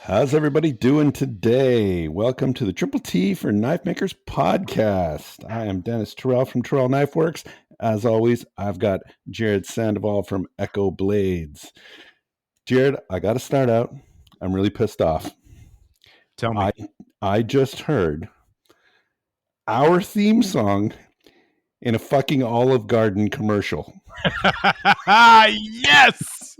How's everybody doing today? Welcome to the Triple T for Knife Makers podcast. I am Denis Tyrell from Tyrell Knifeworks. As always, I've got Jerid Sandoval from Echo Blades. Jerid, I got to start out. I'm really pissed off. Tell me. I just heard our theme song in a fucking Olive Garden commercial. Yes!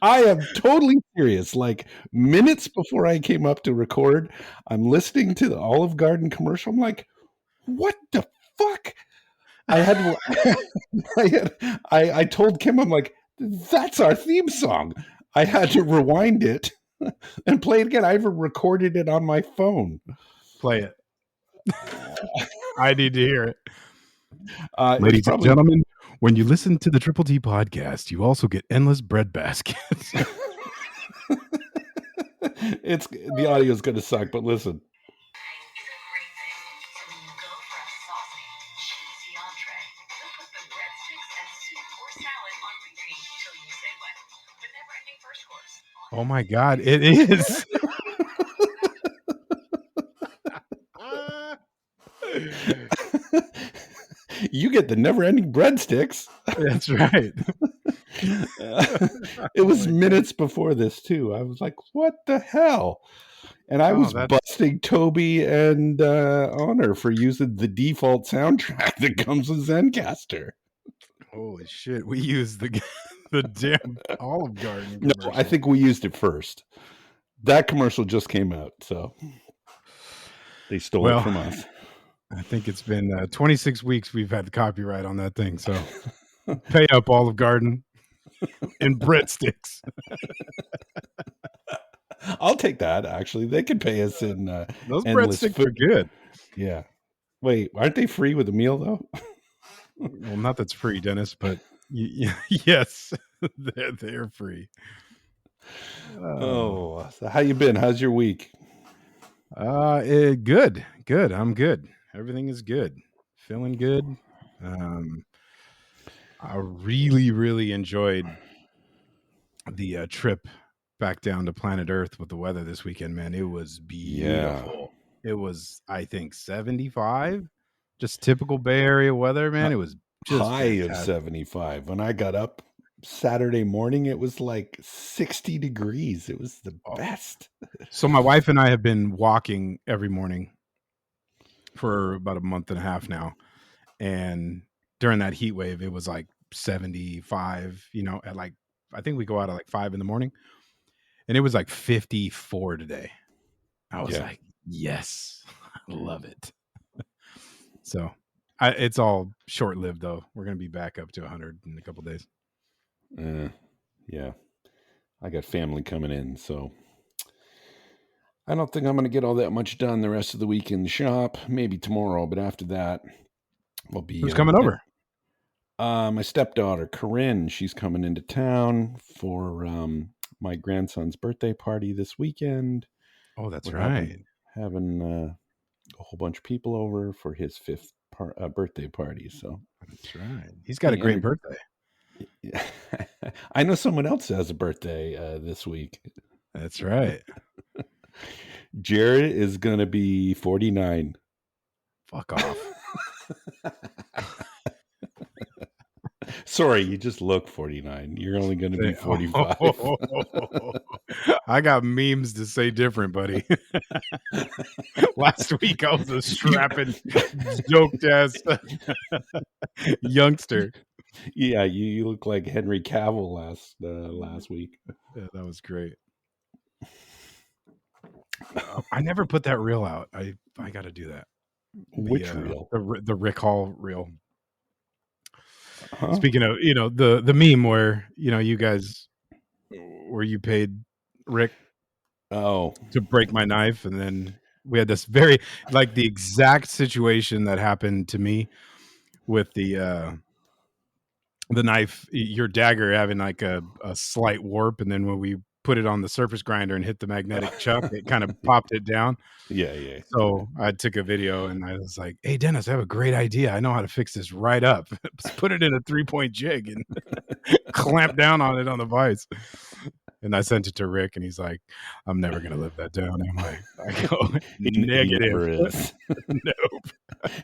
I am totally serious. Like minutes before I came up to record, I'm listening to the Olive Garden commercial. I'm like, what the fuck? I told Kim, I'm like, that's our theme song. I had to rewind it and play it again. I even recorded it on my phone. Play it. I need to hear it. Ladies and gentlemen, when you listen to the Triple T podcast, you also get endless bread baskets. The audio is going to suck, but listen. Oh my God, it is. You get the never-ending breadsticks. That's right. It was minutes before this too. I was like, "What the hell?" And I was busting Toby and Honor for using the default soundtrack that comes with Zencastr. Holy shit! We used the damn Olive Garden. No, I think we used it first. That commercial just came out, so they stole it from us. I think it's been 26 weeks we've had the copyright on that thing, so pay up, Olive Garden, and breadsticks. I'll take that, actually. They could pay us in those breadsticks are good. Yeah. Wait, aren't they free with a meal, though? Well, not that's free, Denis, but yes, they're free. So how you been? How's your week? Good. I'm good. Everything is good. Feeling good. I really enjoyed the trip back down to planet Earth with the weather this weekend, man. It was beautiful. Yeah. It was, I think, 75. Just typical Bay Area weather, man. It was just high of 75. When I got up Saturday morning, it was like 60 degrees. It was the best. So my wife and I have been walking every morning for about a month and a half now. And during that heat wave, it was like 75, at like, I think we go out at like 5 a.m. and it was like 54 today. I was like, yes, I love it. So it's all short-lived though. We're going to be back up to 100 in a couple days. Yeah. I got family coming in, so I don't think I'm going to get all that much done the rest of the week in the shop. Maybe tomorrow, but after that, we'll be. Who's coming over? My stepdaughter, Corinne. She's coming into town for my grandson's birthday party this weekend. Oh, that's right. Having a whole bunch of people over for his 5th birthday party. So that's right. He's got a great birthday. I know someone else has a birthday this week. That's right. Jerid is going to be 49. Fuck off. Sorry, you just look 49. You're only going to be 45. I got memes to say different, buddy. Last week I was a strapping, joked ass youngster. Yeah, you look like Henry Cavill last week. Yeah, that was great. I never put that reel out. I got to do that. Which reel? The Rick Hall reel. Huh? Speaking of, the meme where, you guys, where you paid Rick to break my knife. And then we had this very, like the exact situation that happened to me with the knife, your dagger having like a slight warp. And then when we put it on the surface grinder and hit the magnetic chuck, it kind of popped it down. Yeah. So I took a video and I was like, hey, Denis, I have a great idea. I know how to fix this right up. Just put it in a 3-point jig and clamp down on it on the vise. And I sent it to Rick, and he's like, "I'm never gonna live that down, am I?" I go, "Negative." He never is. Nope.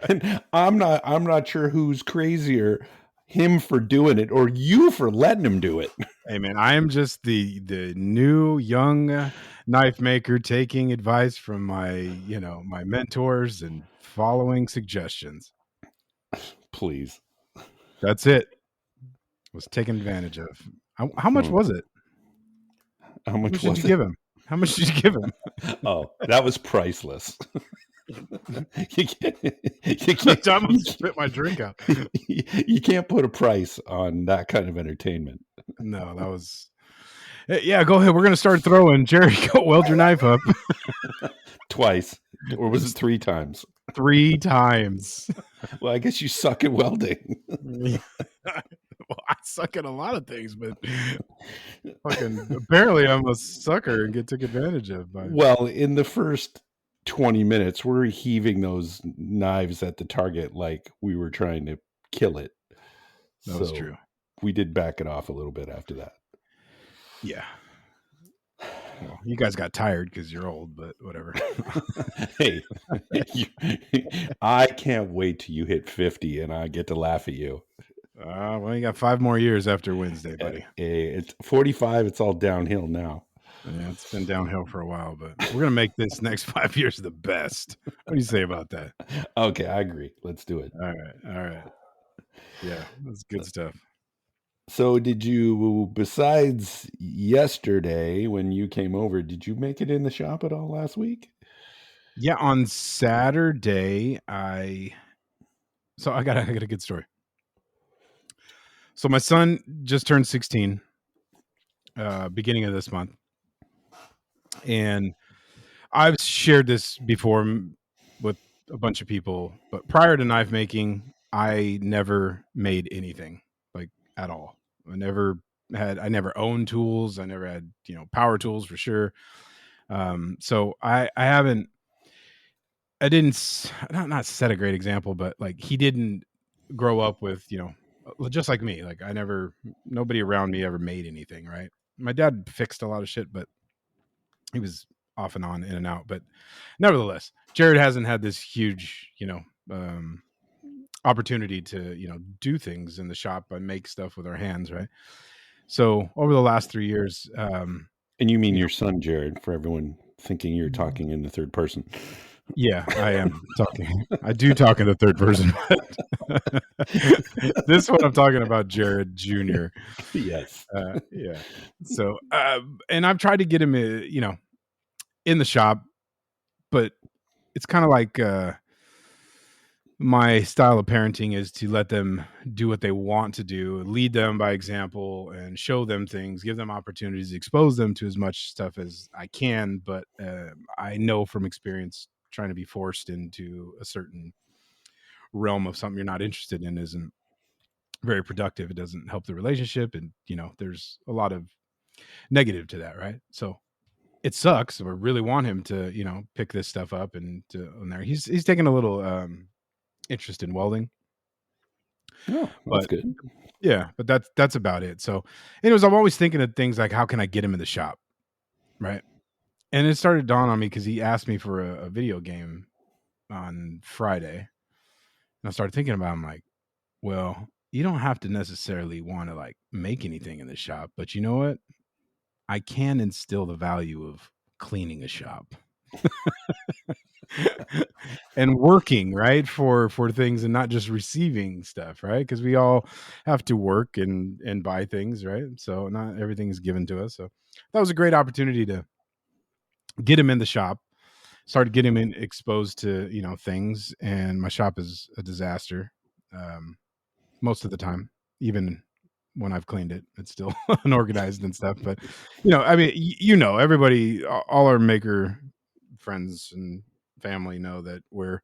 And I'm not sure who's crazier, him for doing it or you for letting him do it. Hey man, I am just the new young knife maker taking advice from my my mentors and following suggestions. Please. That's it. Was taken advantage of. How much was it? How much did you give him? How much did you give him? Oh, that was priceless. you can't I almost spit my drink out. You can't put a price on that kind of entertainment. No, that was. Yeah, go ahead. We're gonna start throwing. Jerry, go weld your knife up. Twice, or was it 3 times? 3 times. Well, I guess you suck at welding. Well, I suck at a lot of things, but fucking apparently I'm a sucker and get took advantage of. Well, in the first 20 minutes, we're heaving those knives at the target like we were trying to kill it. That was true. We did back it off a little bit after that. Yeah. Well, you guys got tired because you're old, but whatever. Hey, I can't wait till you hit 50 and I get to laugh at you. Well, you got 5 more years after Wednesday, buddy. It's 45. It's all downhill now. Yeah, it's been downhill for a while, but we're gonna make this next 5 years the best. What do you say about that? Okay, I agree. Let's do it. All right. Yeah, that's good stuff. So did you, besides yesterday when you came over, did you make it in the shop at all last week? Yeah, on Saturday, I got a good story. So my son just turned 16, beginning of this month. And I've shared this before with a bunch of people, but prior to knife making, I never made anything, like, at all. I never owned tools. I never had, power tools for sure. So I didn't not set a great example, but like he didn't grow up with, just like me. Like nobody around me ever made anything, right? My dad fixed a lot of shit, but he was off and on, in and out. But nevertheless, Jerid hasn't had this huge, opportunity to, do things in the shop and make stuff with our hands, right? So over the last 3 years, and you mean your son Jerid, for everyone thinking you're talking in the third person. Yeah, I am talking. I do talk in the third person. But this is what I'm talking about, Jerid Jr. Yes. Yeah. So, and I've tried to get him, in the shop, but it's kind of like my style of parenting is to let them do what they want to do, lead them by example, and show them things, give them opportunities, expose them to as much stuff as I can. But I know from experience, trying to be forced into a certain realm of something you're not interested in isn't very productive. It doesn't help the relationship, and there's a lot of negative to that, right? So it sucks. I really want him to pick this stuff up and on there. He's taking a little interest in welding. Oh, that's good. Yeah, but that's about it. So anyways, I'm always thinking of things like, how can I get him in the shop, right? And it started to dawn on me because he asked me for a video game on Friday, and I started thinking about him, like, well, you don't have to necessarily want to like make anything in the shop, but you know what? I can instill the value of cleaning a shop. And working, right, for things, and not just receiving stuff, right? Because we all have to work and buy things, right? So not everything is given to us. So that was a great opportunity to get him in the shop, started getting him exposed to things. And my shop is a disaster most of the time. Even when I've cleaned it, it's still unorganized and stuff. But I mean, everybody, all our maker friends and family know that where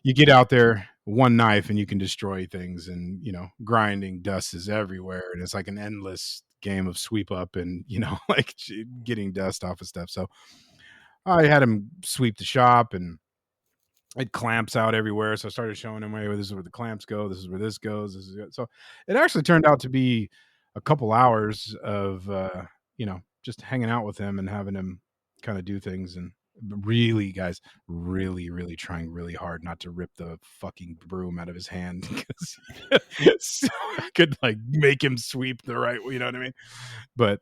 you get out there one knife and you can destroy things, and grinding dust is everywhere, and it's like an endless game of sweep up and like getting dust off of stuff. So I had him sweep the shop, and it clamps out everywhere. So I started showing him, hey, this is where the clamps go, this is where this goes, so it actually turned out to be a couple hours of just hanging out with him and having him kind of do things, and really, guys, really trying really hard not to rip the fucking broom out of his hand because so I could like make him sweep the right way, you know what I mean? But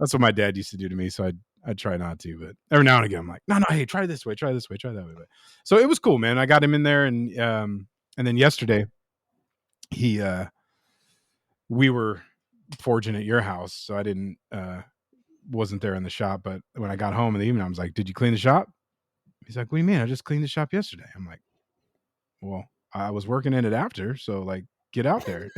that's what my dad used to do to me, so I try not to, but every now and again I'm like, no, hey, try this way, try that way. But so it was cool, man. I got him in there, and then yesterday we were forging at your house, so I didn't wasn't there in the shop. But when I got home in the evening, I was like, did you clean the shop? He's like, what do you mean? I just cleaned the shop yesterday. I'm like, well, I was working in it after, so like, get out there.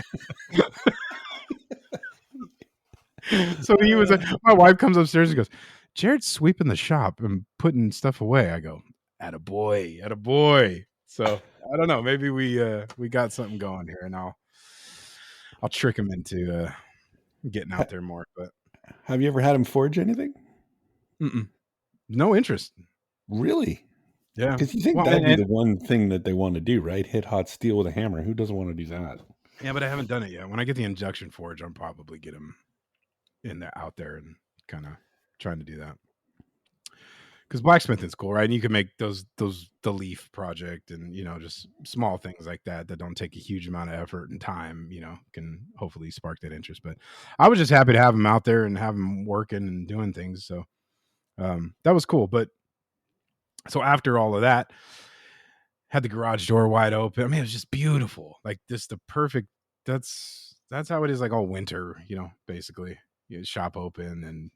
So he was my wife comes upstairs and goes, Jerid's sweeping the shop and putting stuff away. I go, attaboy. So I don't know, maybe we got something going here, and I'll trick him into getting out there more. But have you ever had him forge anything? No interest. Really? Yeah. Because you think that'd be the one thing that they want to do, right? Hit hot steel with a hammer. Who doesn't want to do that? Yeah, but I haven't done it yet. When I get the induction forge, I'll probably get him out there and kind of trying to do that. Because blacksmithing's cool, right? And you can make those the leaf project, and just small things like that don't take a huge amount of effort and time. Can hopefully spark that interest. But I was just happy to have him out there and have him working and doing things. So that was cool. But so after all of that, had the garage door wide open. I mean, it was just beautiful. Like this, the perfect. That's how it is. Like all winter, basically. Shop open and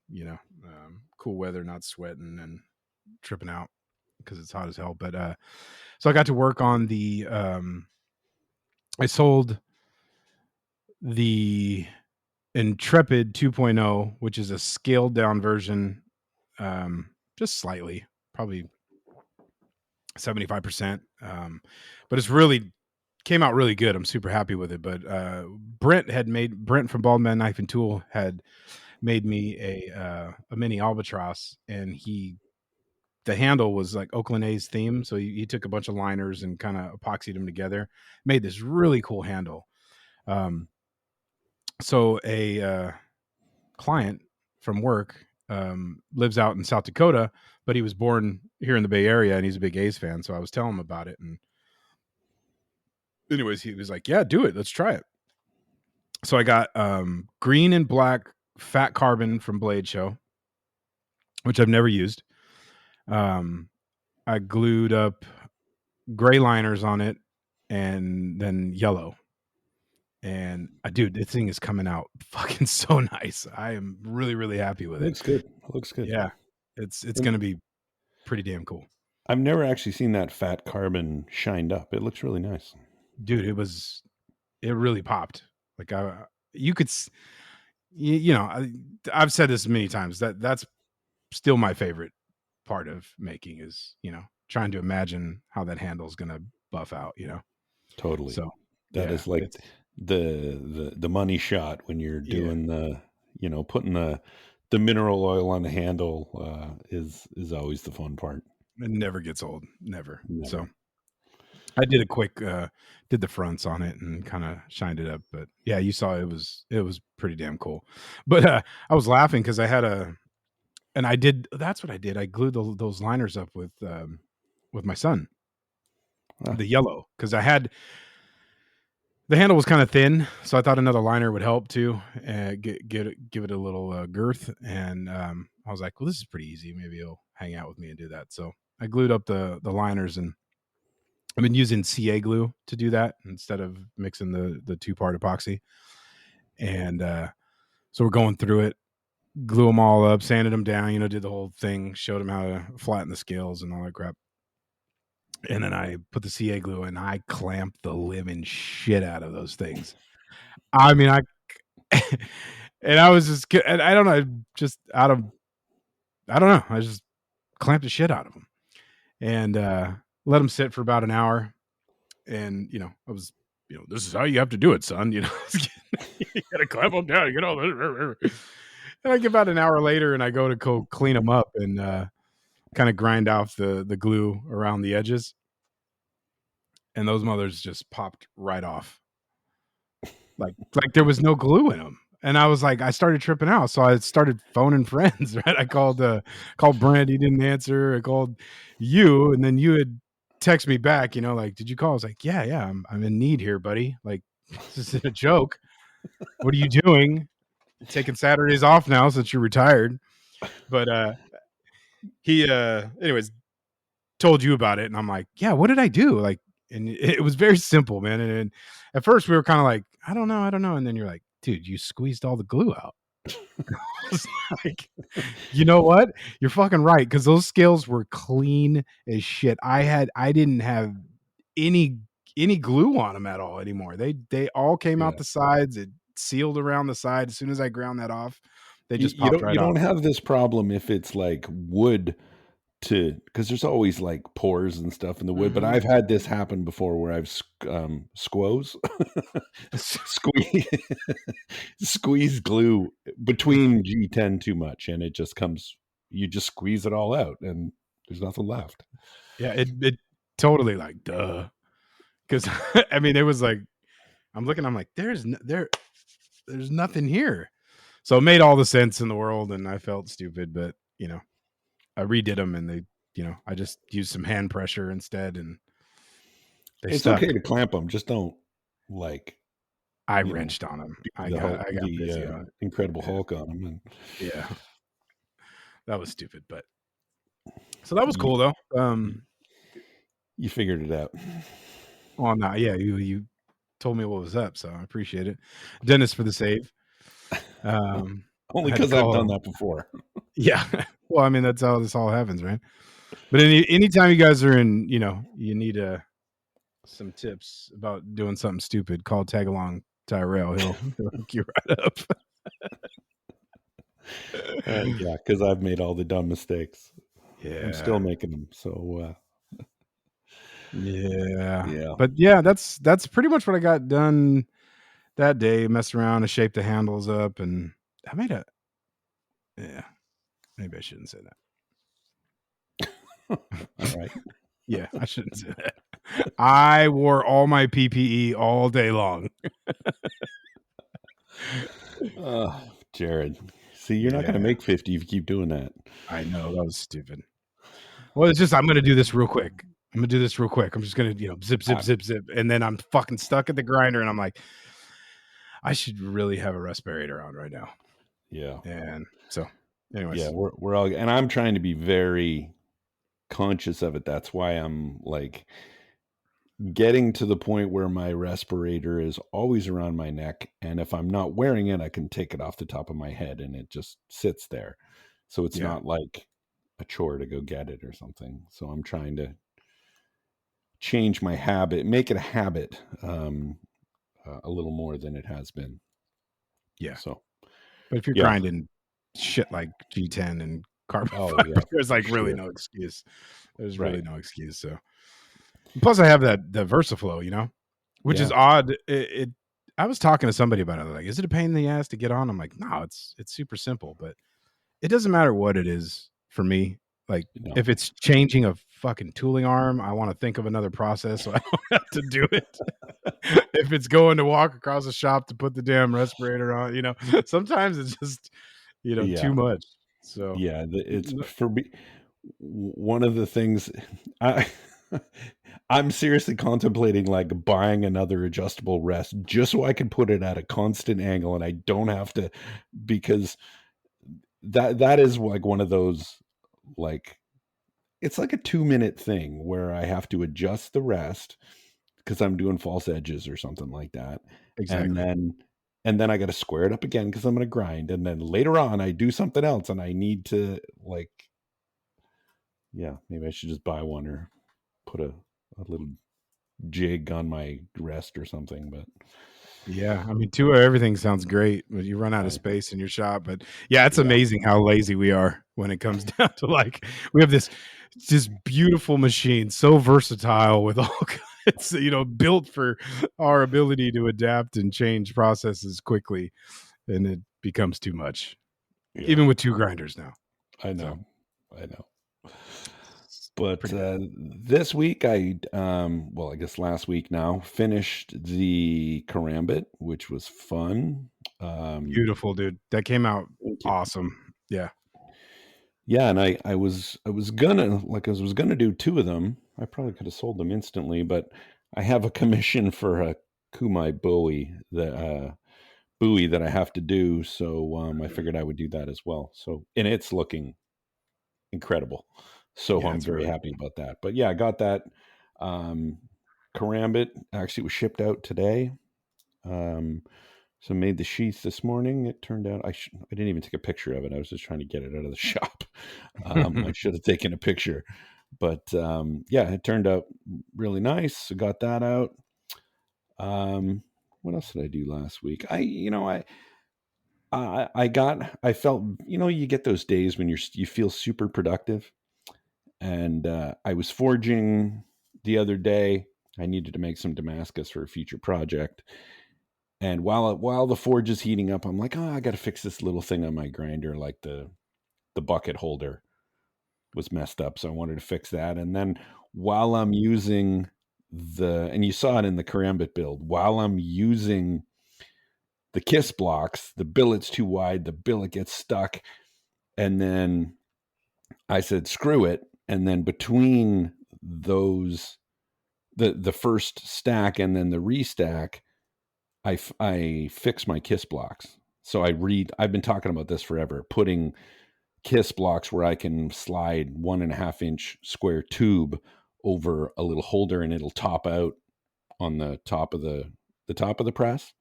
cool weather, not sweating and tripping out because it's hot as hell. But so I got to work on the I sold the Intrepid 2.0, which is a scaled down version, just slightly, probably 75%, but it's really came out really good. I'm super happy with it. But Brent from Bald Man Knife and Tool had made me a mini albatross, and the handle was like Oakland A's theme. So he took a bunch of liners and kind of epoxied them together, made this really cool handle. So a client from work lives out in South Dakota, but he was born here in the Bay Area, and he's a big A's fan. So I was telling him about it, and anyways, he was like, yeah, do it. Let's try it. So I got green and black fat carbon from Blade Show, which I've never used. I glued up gray liners on it, and then yellow. And dude, this thing is coming out fucking so nice. I am really, really happy with it. Looks good. Yeah, it's going to be pretty damn cool. I've never actually seen that fat carbon shined up. It looks really nice, dude. It really popped. Like you could, I've said this many times that's still my favorite part of making is, trying to imagine how that handle is going to buff out, Totally. So that is like the money shot when you're doing the, putting the mineral oil on the handle is always the fun part. It never gets old. Never. So I did a quick, did the fronts on it and kind of shined it up, but yeah, you saw it was pretty damn cool. But I was laughing because that's what I did. I glued those liners up with my son, the yellow, because the handle was kind of thin, so I thought another liner would help too, give it a little girth. And I was like, well, this is pretty easy. Maybe he'll hang out with me and do that. So I glued up the liners, and I've been using CA glue to do that instead of mixing the 2-part epoxy. And so we're going through it, glue them all up, sanded them down, did the whole thing, showed him how to flatten the scales and all that crap. And then I put the CA glue and I clamped the living shit out of those things. I mean, and I was just, and I don't know, I don't know. I just clamped the shit out of them and let them sit for about an hour. And, I was, this is how you have to do it, son. You got to clamp them down. And I get about an hour later and I go to clean them up and kind of grind off the glue around the edges. And those mothers just popped right off. Like there was no glue in them. And I was like, I started tripping out. So I started phoning friends, right? I called Brent, he didn't answer. I called you, and then you had text me back, like, did you call? I was like, yeah, I'm in need here, buddy. Like, this isn't a joke. What are you doing? You're taking Saturdays off now since you're retired. But he anyways told you about it, and I'm like, yeah, what did I do? Like, and it was very simple, man. And at first we were kind of like, I don't know. And then you're like, dude, you squeezed all the glue out. I was like, you know what? You're fucking right, because those scales were clean as shit. I didn't have any glue on them at all anymore. They all came out the sides. It sealed around the side. As soon as I ground that off, they just popped right off. You don't have this problem if it's like wood, because there's always like pores and stuff in the wood. But I've had this happen before where I've squeeze glue between G10 too much, and it just comes. You just squeeze it all out, and there's nothing left. Yeah, it totally, like, duh. Because I mean, it was like, I'm looking, I'm like, there's nothing here. So it made all the sense in the world, and I felt stupid, but I redid them, and they, I just used some hand pressure instead, and it's stuck. Okay to clamp them, just don't like. I wrenched on them. I got busy on it. Incredible Hulk on them, and yeah, that was stupid, but so that was cool though. You figured it out. Well, no, yeah, you told me what was up, so I appreciate it, Denis, for the save. Only because I've done that before. Yeah, well, I mean, that's how this all happens, right? But anytime you guys are in, you need some tips about doing something stupid, call tag along Tyrell. He'll hook you right up. Yeah, because I've made all the dumb mistakes. Yeah, I'm still making them. So yeah. But yeah, that's pretty much what I got done that day. Messed around, I shaped the handles up, and I made maybe I shouldn't say that. All right. Yeah, I shouldn't say that. I wore all my PPE all day long. Jerid, see, you're not going to make 50 if you keep doing that. I know, that was stupid. Well, it's just, I'm going to do this real quick. I'm just going to, zip. And then I'm fucking stuck at the grinder, and I'm like, I should really have a respirator on right now. Yeah. And so, anyways. Yeah, we're all, and I'm trying to be very conscious of it. That's why I'm like getting to the point where my respirator is always around my neck, and if I'm not wearing it, I can take it off the top of my head, and it just sits there. So it's not like a chore to go get it or something. So I'm trying to change my habit, make it a habit, a little more than it has been. Yeah. So, but if you're grinding shit like G10 and carbon fiber, there's like really no excuse. There's really no excuse. So, plus I have the VersaFlow, which is odd. I was talking to somebody about it. Like, is it a pain in the ass to get on? I'm like, no, it's super simple, but it doesn't matter what it is for me. Like, if it's changing a fucking tooling arm, I want to think of another process so I don't have to do it. If it's going to walk across the shop to put the damn respirator on, sometimes it's just, too much. So yeah, it's for me. One of the things I'm seriously contemplating, like, buying another adjustable rest just so I can put it at a constant angle and I don't have to, because that is like one of those, like, it's like a 2-minute thing where I have to adjust the rest because I'm doing false edges or something like that. Exactly. And then I got to square it up again because I'm going to grind. And then later on I do something else and I need to, like, maybe I should just buy one or put a little jig on my rest or something. But yeah, I mean, everything sounds great, but you run out of space in your shop. But yeah, it's amazing how lazy we are when it comes down to, like, we have this beautiful machine, so versatile with all kinds, built for our ability to adapt and change processes quickly, and it becomes too much, even with 2 grinders now. I know. But this week I guess last week now, finished the Karambit, which was fun. Beautiful, dude. That came out awesome. Yeah. Yeah, and I was gonna do 2 of them. I probably could have sold them instantly, but I have a commission for a Kumai buoy that I have to do, so I figured I would do that as well. So, and it's looking incredible. So Yeah, I'm very really happy about that. But yeah, I got that Karambit actually was shipped out today. So made the sheath this morning. It turned out I didn't even take a picture of it. I was just trying to get it out of the shop. I should have taken a picture, but yeah, it turned out really nice. So got that out. What else did I do last week? I felt, you get those days when you feel super productive, and I was forging the other day. I needed to make some Damascus for a future project. And while the forge is heating up, I'm like, I got to fix this little thing on my grinder, like the bucket holder was messed up, so I wanted to fix that. And then while I'm using and you saw it in the Karambit build, while I'm using the kiss blocks, the billet's too wide, the billet gets stuck, and then I said, screw it. And then between those, the first stack and then the restack, I fix my kiss blocks. So I've been talking about this forever, putting kiss blocks where I can slide 1.5-inch square tube over a little holder and it'll top out on the top of the press.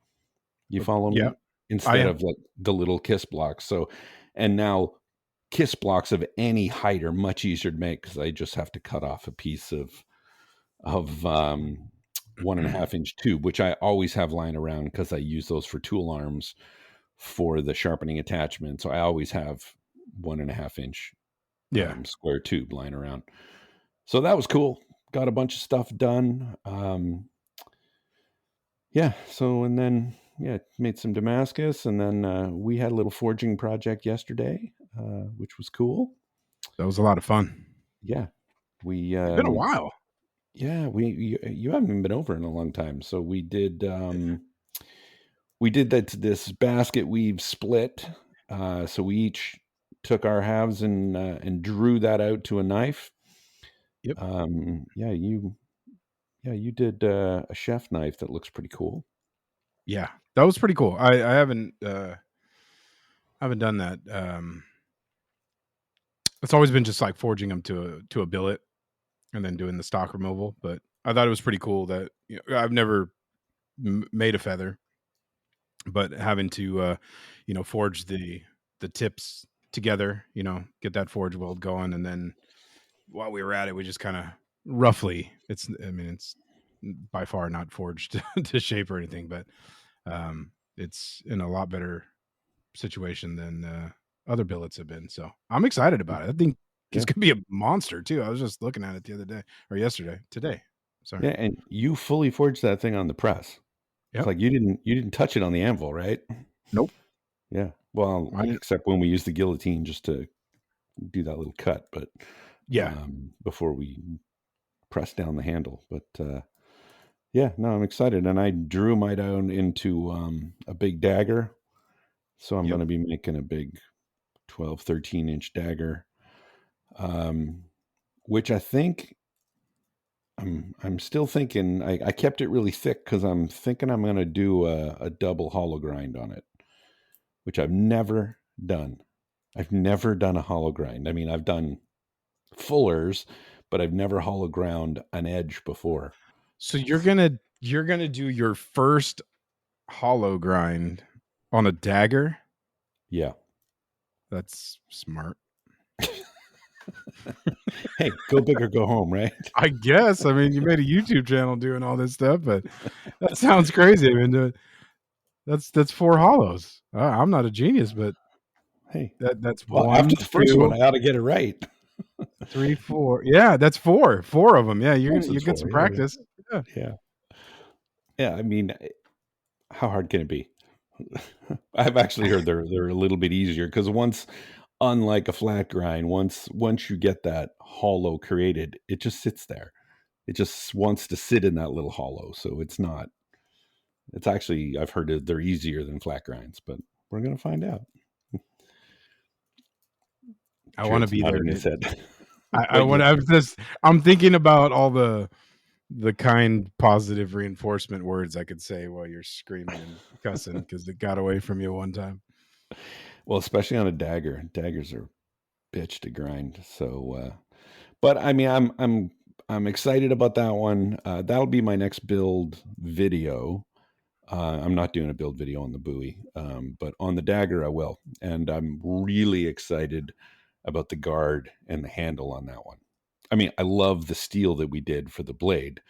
You follow Yeah. me? Instead of like the little kiss blocks. So, and now kiss blocks of any height are much easier to make because I just have to cut off a piece of 1.5-inch tube, which I always have lying around because I use those for tool arms for the sharpening attachment. So I always have 1.5-inch square tube lying around. So that was cool. Got a bunch of stuff done. Yeah. So, and then, made some Damascus, and then we had a little forging project yesterday, which was cool. That was a lot of fun. Yeah. It's been a while. Yeah, you haven't even been over in a long time. So we did this basket weave split. So we each took our halves and drew that out to a knife. Yep. You did a chef knife that looks pretty cool. Yeah, that was pretty cool. I haven't done that. It's always been just like forging them to a billet and then doing the stock removal. But I thought it was pretty cool that I've never made a feather, but having to forge the tips together, get that forge weld going, and then while we were at it, we just kind of roughly. It's by far not forged to shape or anything, but it's in a lot better situation than other billets have been. So I'm excited about it. I think it's gonna be a monster too. I was just looking at it the other day or today. Sorry. Yeah, and you fully forged that thing on the press. It's like you didn't touch it on the anvil, right? Nope. Yeah. Well, except when we used the guillotine just to do that little cut, but before we press down the handle. But I'm excited, and I drew my down into a big dagger. So I'm going to be making a big 12, 13-inch dagger, which I think I'm still thinking. I kept it really thick because I'm thinking I'm going to do a double hollow grind on it, which I've never done. I've never done a hollow grind. I mean, I've done fullers, but I've never hollow ground an edge before. So you're gonna do your first hollow grind on a dagger? Yeah. That's smart. Hey, go big or go home, right? I guess. I mean, you made a YouTube channel doing all this stuff, but that sounds crazy. I mean, that's 4 hollows. I'm not a genius, but hey, that's one. After the first one, I ought to get it right. 3, 4. Yeah, that's 4. 4 of them. Yeah, you get some practice. Yeah. I mean, how hard can it be? I've actually heard they're a little bit easier because unlike a flat grind, once you get that hollow created, it just sits there. It just wants to sit in that little hollow. So it's not It's actually, I've heard they're easier than flat grinds, but we're going to find out. I want to be there. His head. I'm thinking about all the kind, positive reinforcement words I could say while you're screaming and cussing because it got away from you one time. Well, especially on a dagger. Daggers are bitch to grind. So, but I mean, I'm excited about that one. That'll be my next build video. I'm not doing a build video on the buoy, but on the dagger I will. And I'm really excited about the guard and the handle on that one. I mean, I love the steel that we did for the blade,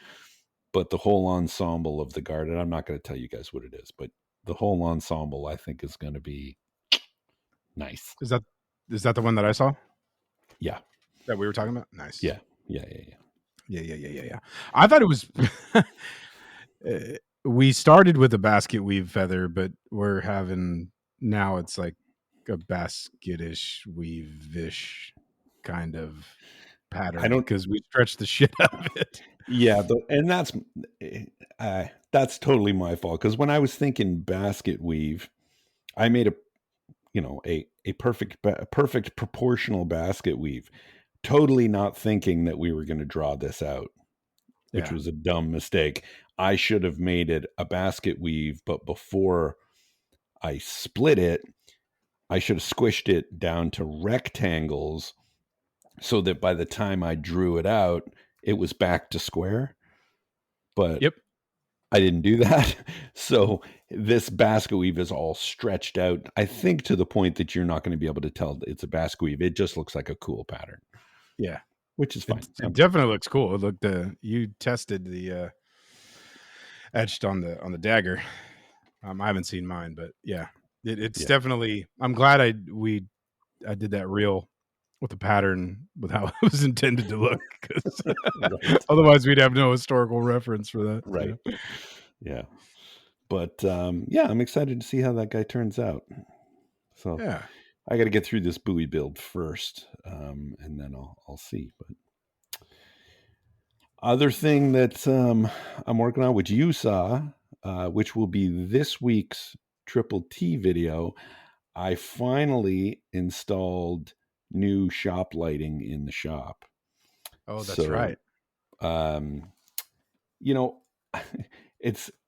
but the whole ensemble of the guard, and I'm not going to tell you guys what it is, but the whole ensemble I think is going to be nice. Is that the one that I saw? Yeah. That we were talking about? Nice. Yeah. I thought it was we started with a basket weave feather, but we're having now it's like a basketish weave-ish kind of pattern because we stretched the shit out of it. Yeah, and that's totally my fault because when I was thinking basket weave, I made a perfect proportional basket weave, totally not thinking that we were going to draw this out, which was a dumb mistake. I should have made it a basket weave, but before I split it, I should have squished it down to rectangles so that by the time I drew it out, it was back to square. But I didn't do that. So this basket weave is all stretched out, I think, to the point that you're not going to be able to tell it's a basket weave. It just looks like a cool pattern. Yeah. Which is fine. It definitely looks cool. It looked you tested the etched on the dagger. I haven't seen mine, but yeah, it's definitely. I'm glad I did that reel with the pattern with how it was intended to look, because otherwise we'd have no historical reference for that. Right. Yeah. But I'm excited to see how that guy turns out. So yeah, I got to get through this buoy build first, and then I'll see. But other thing that I'm working on, which you saw, which will be this week's Triple T video, I finally installed new shop lighting in the shop. Oh, that's right.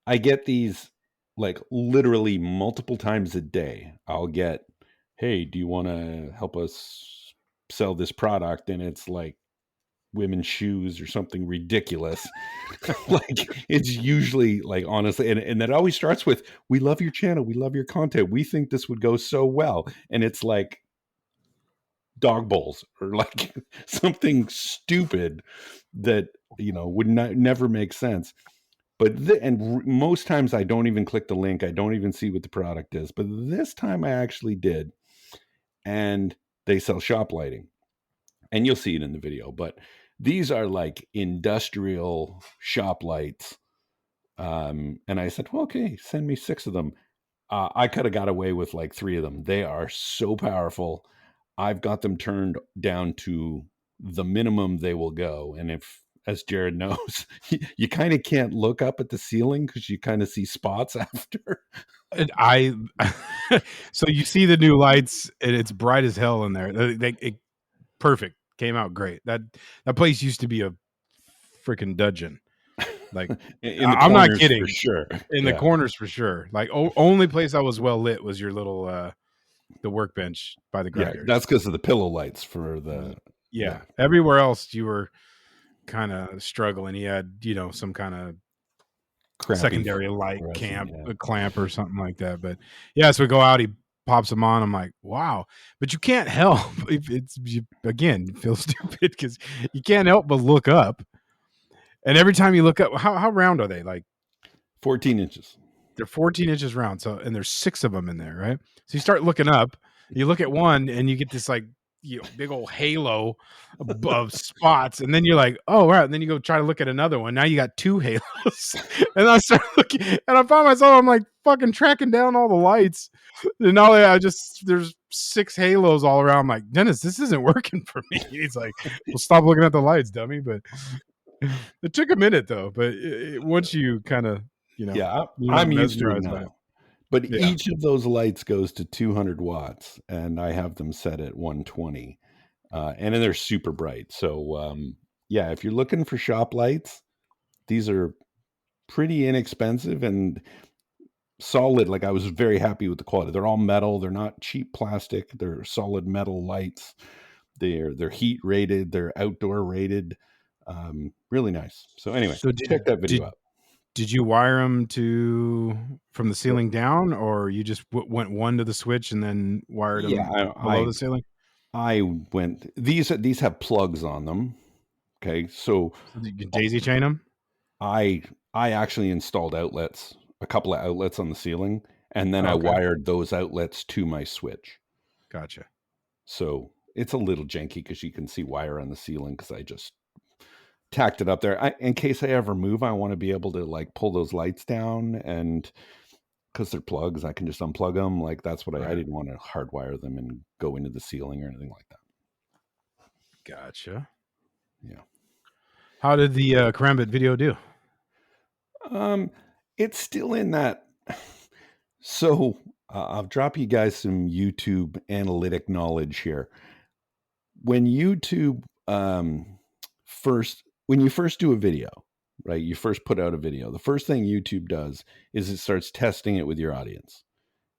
I get these like literally multiple times a day. I'll get, hey, do you want to help us sell this product? And it's like women's shoes or something ridiculous. Like it's usually like, honestly, and that always starts with, we love your channel, we love your content, we think this would go so well. And it's like dog bowls or like something stupid that would never make sense. But most times I don't even click the link, I don't even see what the product is, but this time I actually did. And they sell shop lighting, and you'll see it in the video, but these are like industrial shop lights. And I said, well, okay, send me 6 of them. I could have got away with like 3 of them. They are so powerful. I've got them turned down to the minimum they will go. And if, as Jerid knows, you kind of can't look up at the ceiling because you kind of see spots after. And so you see the new lights and it's bright as hell in there. Perfect. Came out great. That place used to be a freaking dungeon. Like I'm not kidding. For sure. In the corners for sure. Like only place that was well lit was your little the workbench by the grinders. Yeah, that's because of the pillow lights for the Everywhere else you were kind of struggling. You had, some kind of secondary light a clamp or something like that. But so we go out, he pops them on. I'm like, wow. But you can't help. Again, you feel stupid because you can't help but look up. And every time you look up, how round are they? Like 14 inches. They're 14 inches round. So, and there's 6 of them in there, right? So you start looking up, you look at one and you get this like, big old halo of spots. And then you're like, oh, right. And then you go try to look at another one. Now you got 2 halos. And I start looking and I find myself, I'm like fucking tracking down all the lights. And now there's 6 halos all around. I'm like, Denis, this isn't working for me. He's like, well, stop looking at the lights, dummy. But it took a minute though. But once you kind of You know, Yeah, you're not I'm used to it mesmerized by it. now. But Yeah. each of those lights goes to 200 watts, and I have them set at 120. And then they're super bright. So, yeah, if you're looking for shop lights, these are pretty inexpensive and solid. Like, I was very happy with the quality. They're all metal. They're not cheap plastic. They're solid metal lights. They're heat rated. They're outdoor rated. Really nice. So anyway, So check that video out. did you wire them from the ceiling down, or you just went one to the switch and then wired them below the ceiling? I went. These have plugs on them. Okay, so you can daisy chain them. I actually installed outlets, a couple of outlets on the ceiling, and then I Okay. wired those outlets to my switch. Gotcha. So it's a little janky because you can see wire on the ceiling because I just tacked it up there. In case I ever move, I want to be able to like pull those lights down, and because they're plugs, I can just unplug them. Like that's what I didn't want to hardwire them and go into the ceiling or anything like that. Gotcha. Yeah. How did the Karambit video do? It's still in that. So I'll drop you guys some YouTube analytic knowledge here. When YouTube when you first do a video, right? You first put out a video. The first thing YouTube does is it starts testing it with your audience.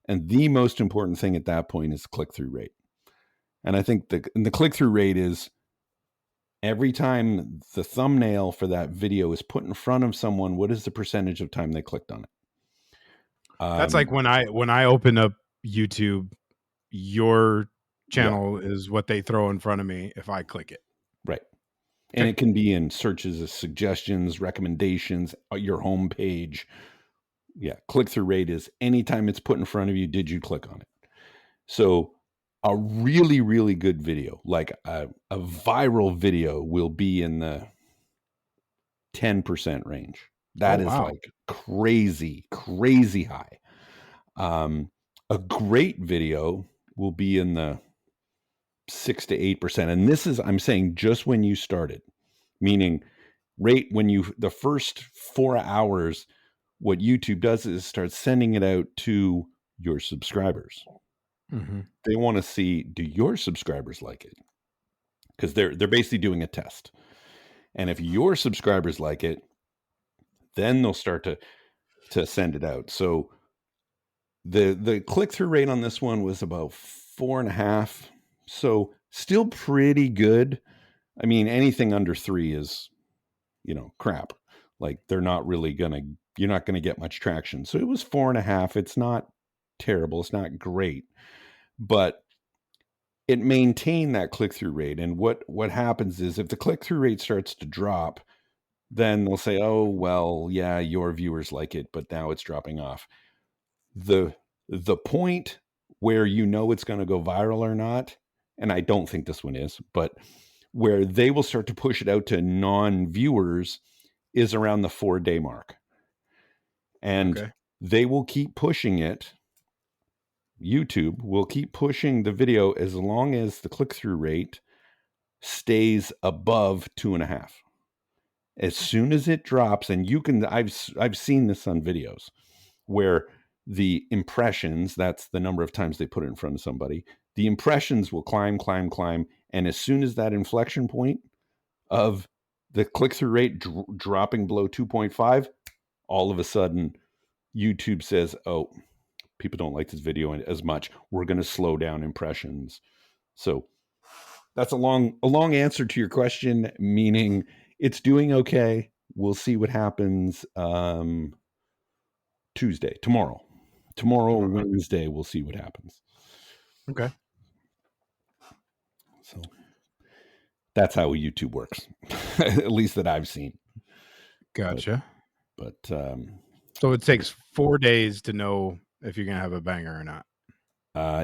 And the most important thing at that point is click-through rate. And I think the click-through rate is every time the thumbnail for that video is put in front of someone, what is the percentage of time they clicked on it? That's like when I open up YouTube, your channel is what they throw in front of me if I click it. Right. And it can be in searches as suggestions, recommendations, your homepage. Yeah. Click-through rate is anytime it's put in front of you, did you click on it? So a really, really good video, like a viral video, will be in the 10% range. That is like crazy, crazy high. A great video will be in the 6 to 8%. And this is, I'm saying, just when you started, meaning when the first 4 hours, what YouTube does is start sending it out to your subscribers. Mm-hmm. They want to see, do your subscribers like it? Because they're basically doing a test. And if your subscribers like it, then they'll start to send it out. So the click-through rate on this one was about 4.5. So still pretty good. I mean, anything under 3 is, crap. Like you're not going to get much traction. So it was 4.5. It's not terrible. It's not great, but it maintained that click-through rate. And what happens is if the click-through rate starts to drop, then they'll say, oh, well, yeah, your viewers like it, but now it's dropping off. The point where it's going to go viral or not, and I don't think this one is, but where they will start to push it out to non-viewers is around the 4-day mark. And they will keep pushing it. YouTube will keep pushing the video as long as the click-through rate stays above 2.5. As soon as it drops, and I've seen this on videos where the impressions, that's the number of times they put it in front of somebody, the impressions will climb. And as soon as that inflection point of the click-through rate dropping below 2.5, all of a sudden YouTube says, oh, people don't like this video as much. We're going to slow down impressions. So that's a long answer to your question, meaning it's doing okay. We'll see what happens tomorrow, Wednesday, we'll see what happens. Okay. So that's how YouTube works, at least that I've seen. Gotcha. But so it takes 4 days to know if you're going to have a banger or not.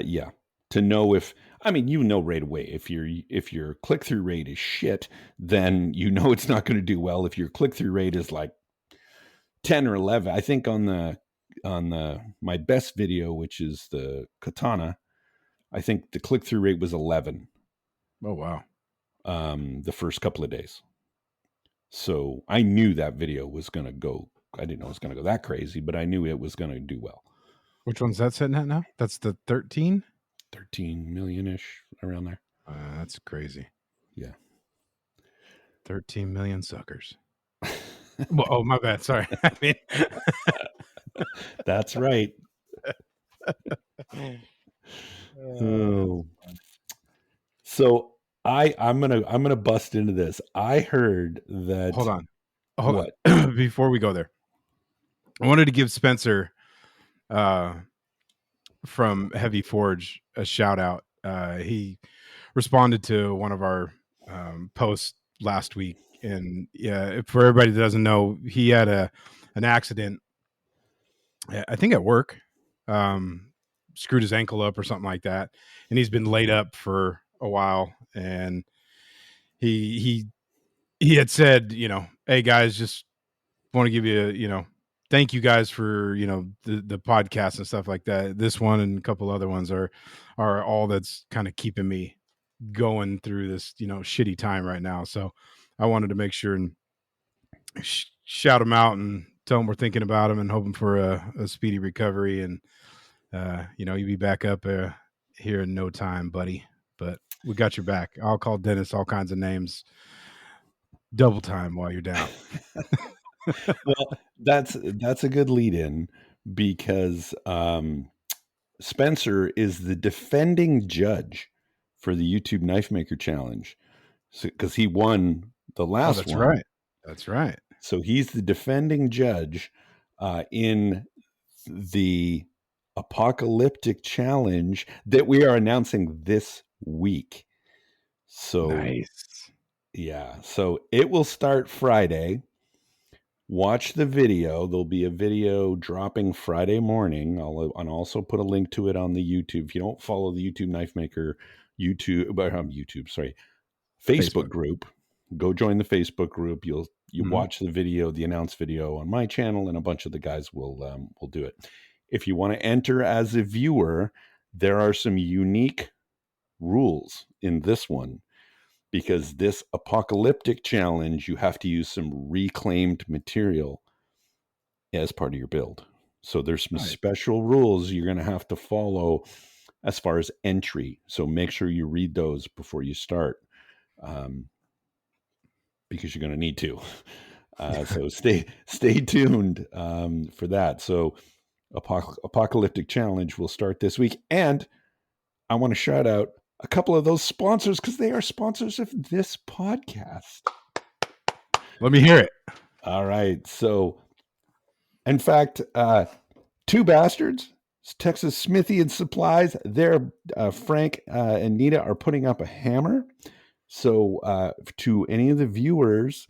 Yeah. To know if, right away, if your click-through rate is shit, then it's not going to do well. If your click-through rate is like 10 or 11, I think on my best video, which is the katana, I think the click-through rate was 11. Oh, wow. The first couple of days. So I knew that video was going to go didn't know it was going to go that crazy, but I knew it was going to do well. Which one's that sitting at now? That's the 13 million-ish, around there. That's crazy. Yeah. 13 million suckers. Well, oh, my bad. Sorry. I mean, that's right. Oh. So I'm gonna bust into this. I heard that. Hold on. Before we go there, I wanted to give Spencer from Heavy Forge a shout out. He responded to one of our posts last week, and for everybody that doesn't know, he had an accident, I think at work, screwed his ankle up or something like that, and he's been laid up for a while. And he had said, hey guys, just want to give you thank you guys for the podcast and stuff like that. This one and a couple other ones are all that's kind of keeping me going through this shitty time right now. So I wanted to make sure and shout him out and tell him we're thinking about him and hoping for a speedy recovery, and you'll be back up here in no time, buddy. But we got your back. I'll call Denis all kinds of names double time while you're down. Well, that's a good lead in, because Spencer is the defending judge for the YouTube Knife Maker Challenge, because he won the last that's one. Right. That's right. So he's the defending judge in the Apocalyptic Challenge that we are announcing this week. So nice. Yeah. So it will start Friday. Watch the video. There'll be a video dropping Friday morning. I'll also put a link to it on the YouTube. If you don't follow the YouTube Knife Maker Facebook group, go join the Facebook group. You watch the video, the announced video on my channel, and a bunch of the guys will do it. If you want to enter as a viewer, there are some unique rules in this one, because this Apocalyptic Challenge, you have to use some reclaimed material as part of your build. So there's some special rules you're going to have to follow as far as entry. So make sure you read those before you start, because you're going to need to. So stay tuned for that. So Apocalyptic Challenge will start this week. And I want to shout out a couple of those sponsors, because they are sponsors of this podcast. Let me hear it. All right. So, in fact, two Basterds, Texas Smithy and Supplies, they're Frank and Nita are putting up a hammer. So to any of the viewers,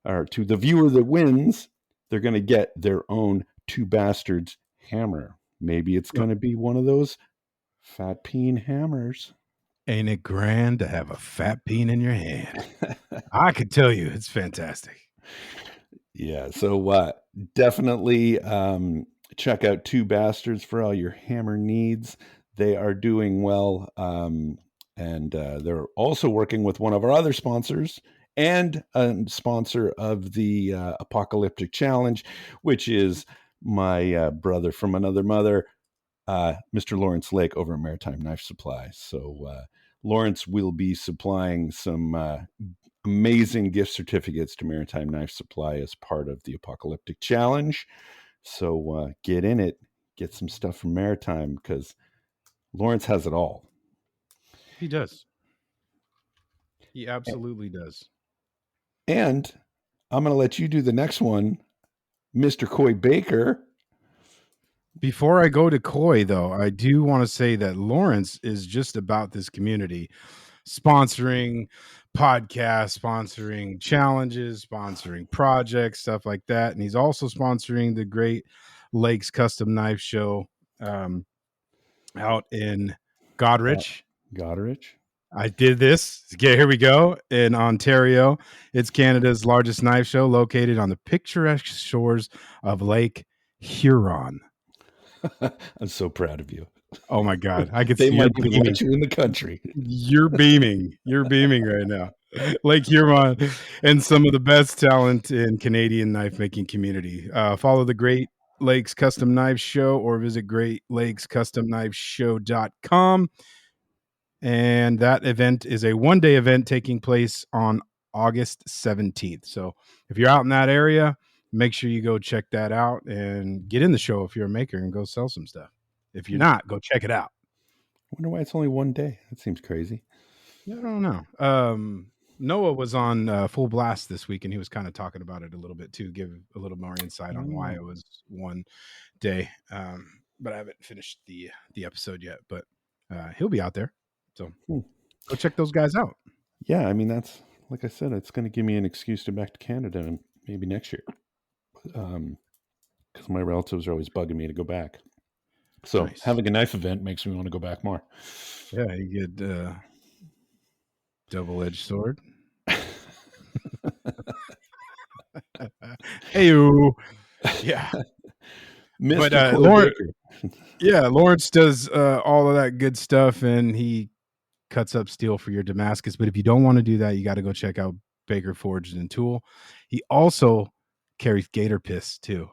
or to the viewer that wins, they're going to get their own Two Basterds hammer. Maybe it's going to be one of those fat peen hammers. Ain't it grand to have a fat peen in your hand? I could tell you, it's fantastic. Yeah, so definitely check out Two Basterds for all your hammer needs. They are doing well, and they're also working with one of our other sponsors and a sponsor of the Apocalyptic Challenge, which is my brother from another mother, Mr. Lawrence Lake over at Maritime Knife Supply. So Lawrence will be supplying some amazing gift certificates to Maritime Knife Supply as part of the Apocalyptic Challenge. So get in it, get some stuff from Maritime, because Lawrence has it all. He does. He absolutely does. And I'm going to let you do the next one, Mr. Coy Baker. Before I go to Coy, though, I do want to say that Lawrence is just about this community, sponsoring podcasts, sponsoring challenges, sponsoring projects, stuff like that. And he's also sponsoring the Great Lakes Custom Knife Show out in Goderich. I did this. Here we go. In Ontario. It's Canada's largest knife show, located on the picturesque shores of Lake Huron. I'm so proud of you. Oh my God. I could they see might even let you in the country. You're beaming. You're beaming right now. Lake Huron, and some of the best talent in Canadian knife making community. Follow the Great Lakes Custom Knives Show or visit greatlakescustomknifeshow.com. And that event is a one-day event taking place on August 17th. So if you're out in that area, make sure you go check that out and get in the show if you're a maker and go sell some stuff. If you're not, go check it out. I wonder why it's only one day. That seems crazy. I don't know. Noah was on FullBlast this week, and he was kind of talking about it a little bit too, give a little more insight on why it was one day. But I haven't finished the episode yet, but he'll be out there. So go check those guys out. Yeah, I mean, that's, like I said, it's going to give me an excuse to back to Canada and maybe next year. Because my relatives are always bugging me to go back. So nice. Having a knife event makes me want to go back more. Yeah, you get double-edged sword. Hey-o. Yeah. But Lawrence does all of that good stuff, and he cuts up steel for your Damascus. But if you don't want to do that, you got to go check out Baker Forged and Tool. He also carries Gator Piss too,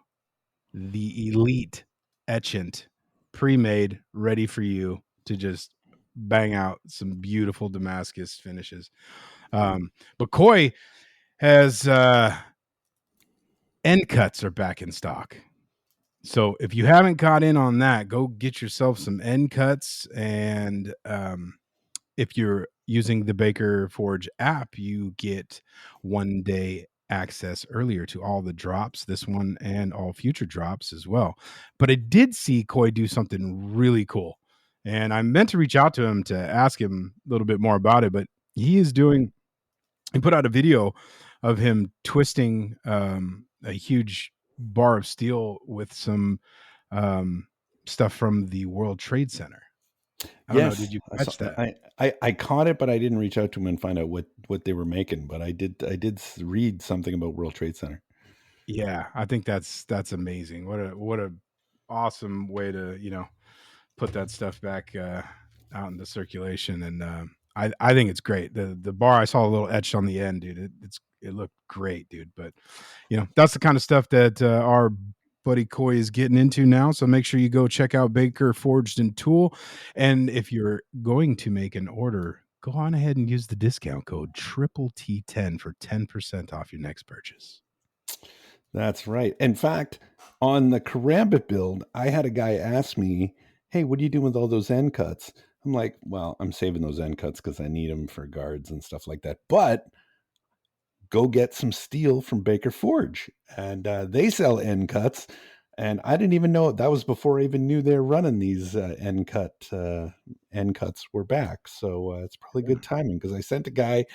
the elite etchant, pre-made, ready for you to just bang out some beautiful Damascus finishes. But Coy has end cuts are back in stock. So if you haven't caught in on that, go get yourself some end cuts. And if you're using the Baker Forge app, you get 1 day access earlier to all the drops, this one and all future drops as well. But I did see Coy do something really cool. And I meant to reach out to him to ask him a little bit more about it, but he put out a video of him twisting a huge bar of steel with some stuff from the World Trade Center. I don't know. Did you catch that? I caught it, but I didn't reach out to him and find out what they were making. But I did read something about World Trade Center. Yeah, I think that's amazing. What a awesome way to put that stuff back out into circulation. And I think it's great. The bar, I saw a little etched on the end, dude. It looked great, dude. But that's the kind of stuff that our buddy Coy is getting into now. So make sure you go check out Baker Forged and Tool. And if you're going to make an order, go on ahead and use the discount code TT10 for 10% off your next purchase. That's right. In fact, on the Karambit build, I had a guy ask me, hey, what are you doing with all those end cuts? I'm like, well, I'm saving those end cuts because I need them for guards and stuff like that. But go get some steel from Baker Forge. And they sell end cuts. And I didn't even know, that was before I even knew they were running these end cuts were back. So it's probably good timing because I sent a guy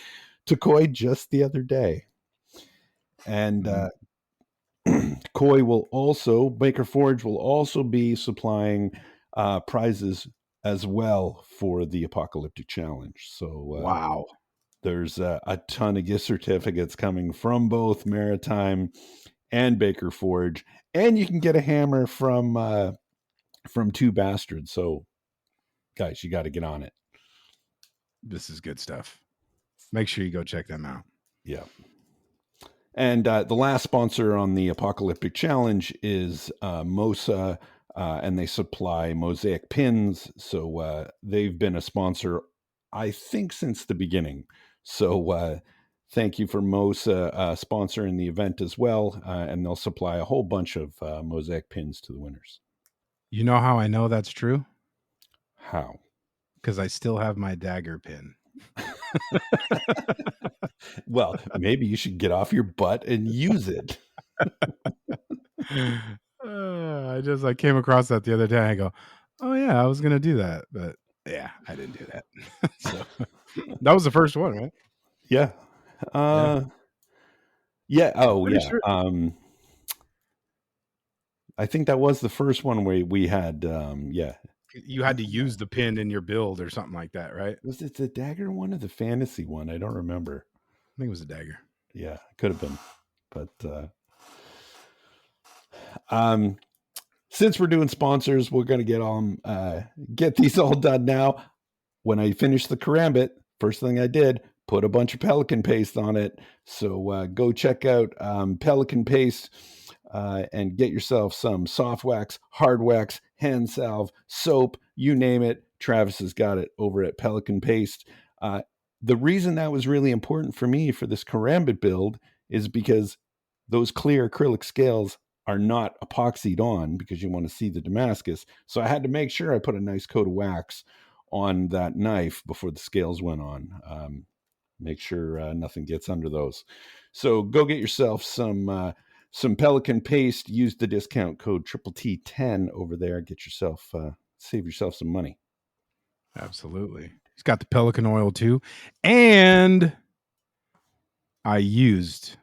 to Coy just the other day. And Coy will also, Baker Forge will also be supplying prizes as well for the Apocalyptic Challenge. So wow. There's a ton of gift certificates coming from both Maritime and Baker Forge, and you can get a hammer from two Basterds. So, guys, you got to get on it. This is good stuff. Make sure you go check them out. Yeah. And the last sponsor on the Apocalyptic Challenge is Mosa, and they supply mosaic pins. So they've been a sponsor, I think, since the beginning. So thank you for Mosa sponsoring the event as well. And they'll supply a whole bunch of mosaic pins to the winners. You know how I know that's true? How? Because I still have my dagger pin. Well, maybe you should get off your butt and use it. I came across that the other day. I go, oh yeah, I was gonna do that, but yeah, I didn't do that. So that was the first one, right? Yeah. Yeah. Oh, yeah. Sure. I think that was the first one where we had. Yeah. You had to use the pin in your build or something like that, right? Was it the dagger one or the fantasy one? I don't remember. I think it was a dagger. Yeah, could have been. But since we're doing sponsors, we're going to get these all done now. When I finished the Karambit, first thing I did, put a bunch of Pelican paste on it. So go check out Pelican paste and get yourself some soft wax, hard wax, hand salve, soap, you name it. Travis has got it over at Pelican Paste. The reason that was really important for me for this karambit build is because those clear acrylic scales are not epoxied on because you want to see the Damascus. So I had to make sure I put a nice coat of wax on that knife before the scales went on. Make sure nothing gets under those. So go get yourself some Pelican paste. Use the discount code TTT10 over there. Get yourself, save yourself some money. Absolutely. He's got the Pelican oil too. And I used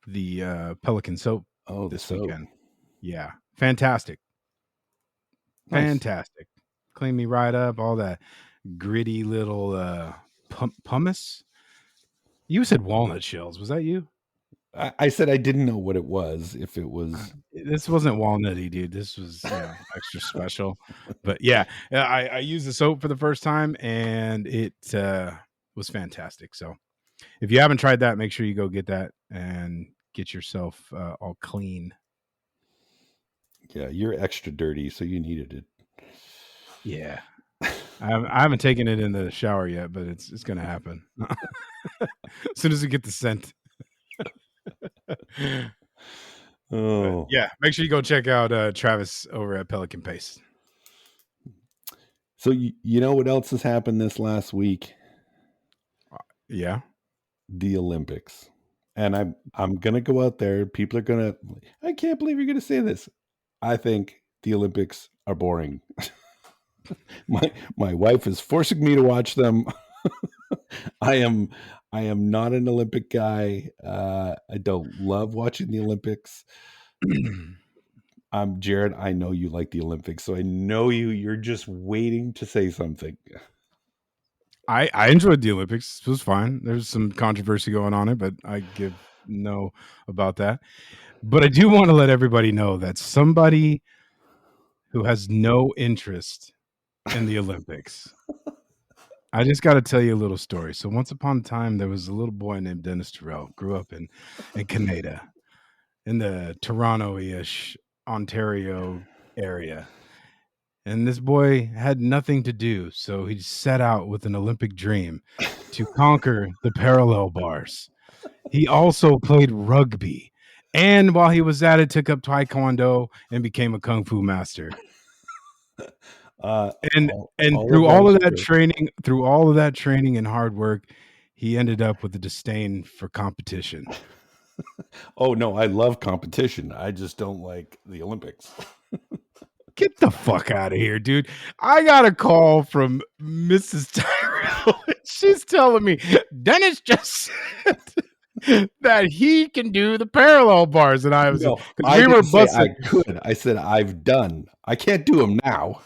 the Pelican soap this weekend. Yeah. Fantastic. Nice. Fantastic. Clean me right up. All that gritty little pumice. You said walnut shells. Was that you? I said I didn't know what it was. If it was, this wasn't walnutty, dude. This was extra special. But yeah, I used the soap for the first time, and it was fantastic. So if you haven't tried that, make sure you go get that and get yourself all clean. Yeah, you're extra dirty, so you needed it. Yeah, I haven't taken it in the shower yet, but it's going to happen as soon as we get the scent. Oh yeah, make sure you go check out Travis over at Pelican Paste. So you know what else has happened this last week? Yeah, the Olympics. And I'm gonna go out there. People are gonna. I can't believe you're gonna say this. I think the Olympics are boring. my wife is forcing me to watch them. I am not an Olympic guy. I don't love watching the Olympics. Jerid, I know you like the Olympics, so I know you're just waiting to say something. I enjoyed the Olympics. It was fine. There's some controversy going on it, but I give no about that. But I do want to let everybody know that somebody who has no interest in the Olympics. I just got to tell you a little story. So once upon a time, there was a little boy named Denis Tyrell, grew up in Canada, in the Toronto-ish Ontario area. And this boy had nothing to do, so he set out with an Olympic dream to conquer the parallel bars. He also played rugby, and while he was at it, took up Taekwondo and became a Kung Fu master. And through all of that training and hard work, he ended up with a disdain for competition. Oh no, I love competition. I just don't like the Olympics. Get the fuck out of here, dude. I got a call from Mrs. Tyrell. She's telling me Denis just said that he can do the parallel bars. And I was, we were busting. I could. I said, I've done. I can't do them now.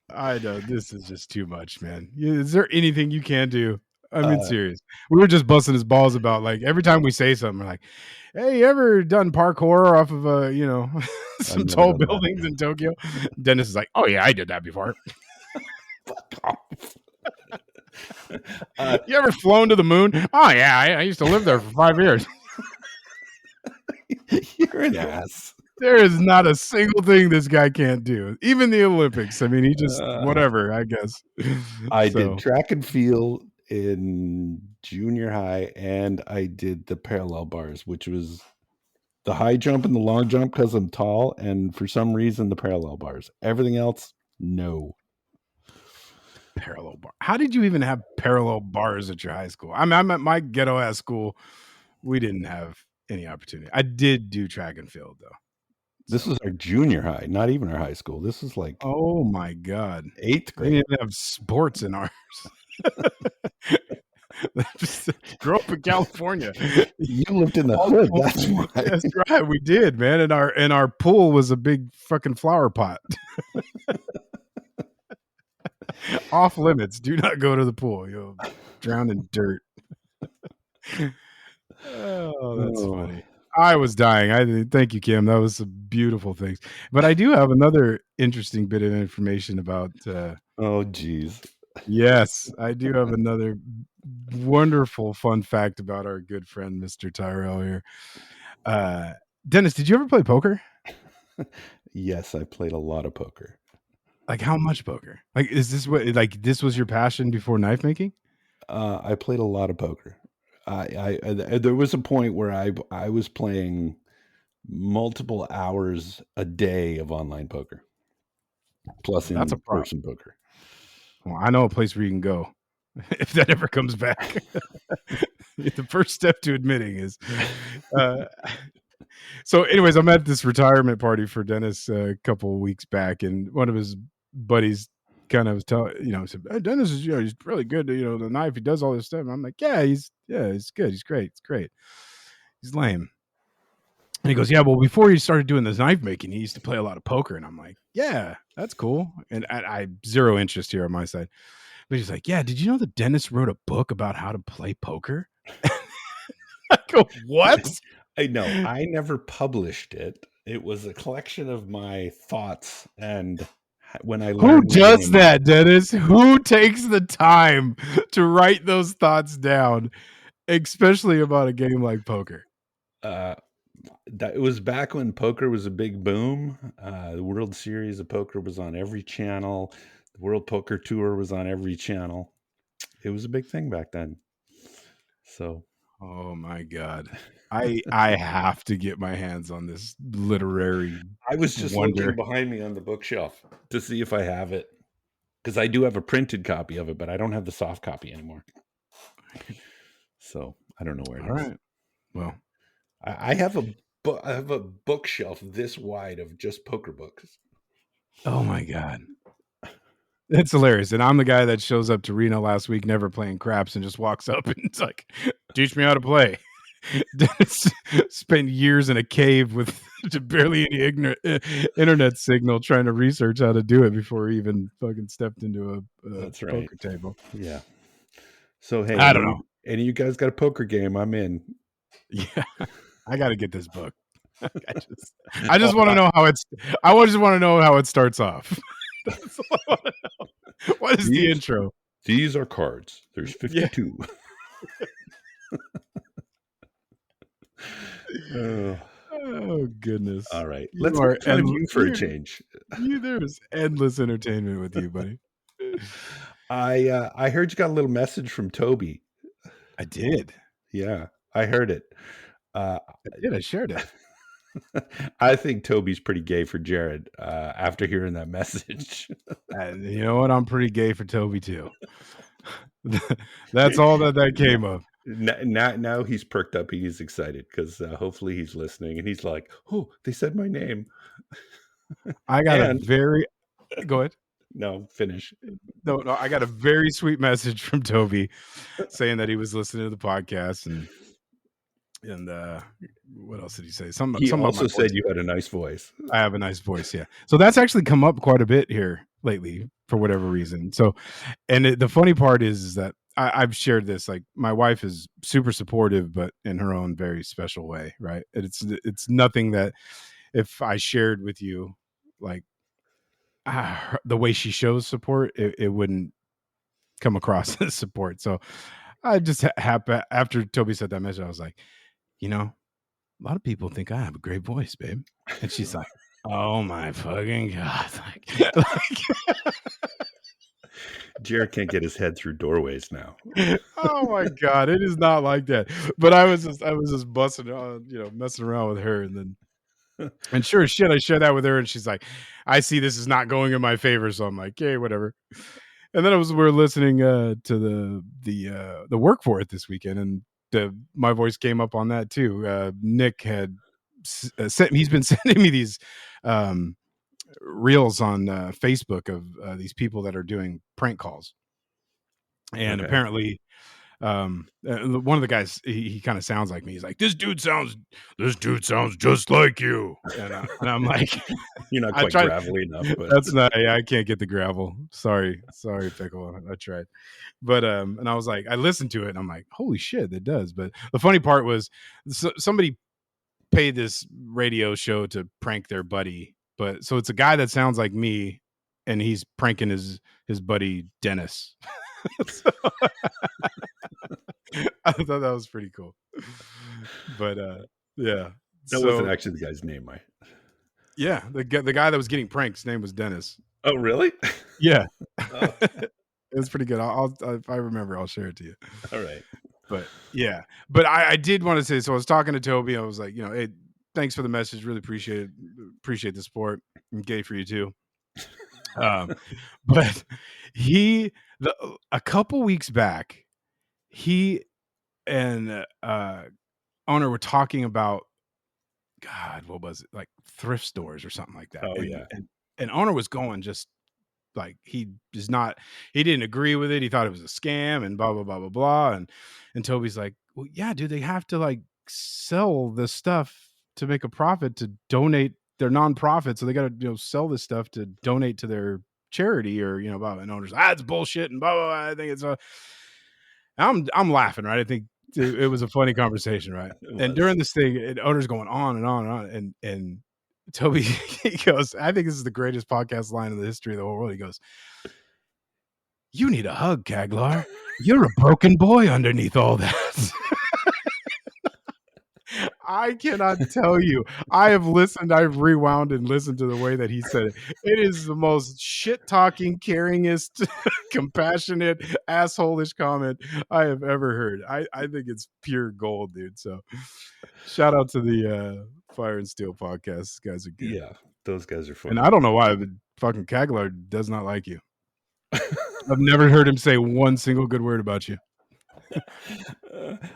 I know. This is just too much, man. Is there anything you can do? I mean, serious. We were just busting his balls about, like, every time we say something, we're like, hey, you ever done parkour off of some tall buildings in Tokyo? Denis is like, oh yeah, I did that before. Fuck off. You ever flown to the moon? Oh yeah, I used to live there for 5 years. You're an ass. There is not a single thing this guy can't do. Even the Olympics. I mean, he just whatever, I guess. I did track and field in junior high, and I did the parallel bars, which was the high jump and the long jump because I'm tall, and for some reason the parallel bars. Everything else, no. Parallel bar. How did you even have parallel bars at your high school? I mean, I'm at my ghetto ass school. We didn't have any opportunity. I did do track and field though. This was our junior high, not even our high school. This is like, oh my god, 8th grade. We didn't have sports in ours. Grew up in California. You lived in the hood. That's why. That's right. We did, man. And our pool was a big fucking flower pot. Off limits. Do not go to the pool. You'll drown in dirt. Oh, that's funny. I was dying. Thank you, Kim. That was some beautiful things. But I do have another interesting bit of information about. Oh, geez. Yes, I do have another wonderful fun fact about our good friend Mr. Tyrell here. Denis, did you ever play poker? Yes, I played a lot of poker. Like how much poker? Like is this what like this was your passion before knife making? I played a lot of poker. There was a point where I was playing multiple hours a day of online poker, plus That's a prop. in-person poker. Well, I know a place where you can go if that ever comes back. The first step to admitting is. So, anyways, I'm at this retirement party for Denis a couple of weeks back, and one of his buddies kind of said, hey, Denis is, he's really good. The knife, he does all this stuff. And I'm like, he's good. He's great. It's great. He's lame. And he goes, yeah, well, before he started doing this knife making, he used to play a lot of poker. And I'm like, yeah, that's cool. And I zero interest here on my side. But he's like, yeah, did you know that Denis wrote a book about how to play poker? I go, what? I know. I never published it. It was a collection of my thoughts. And when I learned... Who does that, Denis? Who takes the time to write those thoughts down, especially about a game like poker? It was back when poker was a big boom. The World Series of Poker was on every channel. The World Poker Tour was on every channel. It was a big thing back then. So, oh my God, I have to get my hands on this literary. I was just looking behind me on the bookshelf to see if I have it, because I do have a printed copy of it, but I don't have the soft copy anymore. So I don't know where it is. All right. Well, I have a bookshelf this wide of just poker books. Oh my God. That's hilarious. And I'm the guy that shows up to Reno last week, never playing craps, and just walks up and it's like, teach me how to play. Spent years in a cave with barely any internet signal trying to research how to do it before he even fucking stepped into a That's right. poker table. Yeah. So, hey, I don't know. Any of you guys got a poker game? I'm in. Yeah. I got to get this book. I just want to know how I just want to know how it starts off. That's all I want to know. What is the intro? These are cards. There's 52. Yeah. Oh goodness! All right, let's make fun of you for a change. There's endless entertainment with you, buddy. I heard you got a little message from Toby. I did. Yeah, I heard it. I did. I shared it. I think Toby's pretty gay for Jerid after hearing that message. You know what? I'm pretty gay for Toby too. That's all that came of. Now he's perked up. He's excited because hopefully he's listening and he's like, "Oh, they said my name." I got Go ahead. No, finish. No, I got a very sweet message from Toby saying that he was listening to the podcast and what else did he say? He also said you had a nice voice. I have a nice voice, yeah. So that's actually come up quite a bit here lately for whatever reason. So, and the funny part is that I've shared this. Like, my wife is super supportive, but in her own very special way, right? It's nothing that if I shared with you, like the way she shows support, it wouldn't come across as support. So I just after Toby said that message, I was like, a lot of people think I have a great voice, babe. And she's like, oh my fucking God. Jerid can't get his head through doorways now. Oh my God. It is not like that. But I was just busting on, messing around with her. And sure as shit, I share that with her. And she's like, I see this is not going in my favor. So I'm like, hey, whatever. And then we were listening to the work for it this weekend. And my voice came up on that too. Nick had he's been sending me these reels on Facebook of these people that are doing prank calls, and apparently one of the guys he kind of sounds like me. He's like, this dude sounds just like you, and I'm like, you're not quite gravelly enough, but that's not. Yeah, I can't get the gravel. Sorry, Pickle. I tried, but and I was like, I listened to it, and I'm like, holy shit, it does. But the funny part was somebody paid this radio show to prank their buddy, but so it's a guy that sounds like me, and he's pranking his buddy Denis. I thought that was pretty cool. But yeah. That wasn't actually the guy's name, right? Yeah, the guy that was getting pranked, his name was Denis. Oh, really? Yeah. Oh. It was pretty good. I'll if I remember, I'll share it to you. All right. But yeah. But I did want to say, so I was talking to Toby. I was like, hey, thanks for the message. Really appreciate it. Appreciate the support. I'm gay for you too. But a couple weeks back, he and owner were talking about, God, what was it? Like thrift stores or something like that. Oh, yeah. And owner was going just like, he didn't agree with it. He thought it was a scam and blah, blah, blah, blah, blah. And Toby's like, well, yeah, dude, they have to like sell this stuff to make a profit to donate their nonprofit. So they got to, sell this stuff to donate to their charity or, blah, blah. And owner's like, it's bullshit and blah, blah, blah. I think it's I'm laughing, right? I think it was a funny conversation, right? And during this thing, owner's going on and on and on. And Toby, he goes, I think this is the greatest podcast line in the history of the whole world. He goes, you need a hug, Kaglar. You're a broken boy underneath all that. I cannot tell you. I've rewound and listened to the way that he said it. It is the most shit-talking, caringest, compassionate, asshole-ish comment I have ever heard. I think it's pure gold, dude. So shout out to the Fire and Steel podcast. These guys are good. Yeah, those guys are funny. And I don't know why, but fucking Kaglar does not like you. I've never heard him say one single good word about you.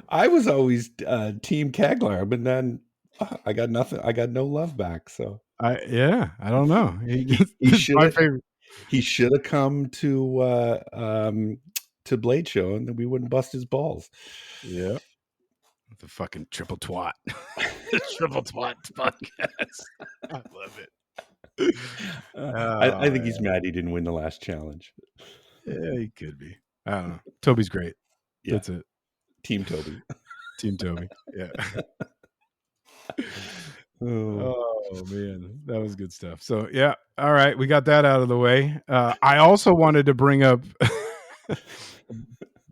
I was always Team Kaglar, but then I got nothing. I got no love back. So I don't know. He should have come to Blade Show, and then we wouldn't bust his balls. Yeah, the fucking triple twat, triple twat podcast. I love it. I think he's mad he didn't win the last challenge. Yeah, he could be. I don't know. Toby's great. Yeah. That's it. Team Toby. Team Toby. Yeah. Oh man, that was good stuff. So yeah, all right, we got that out of the way. I also wanted to bring up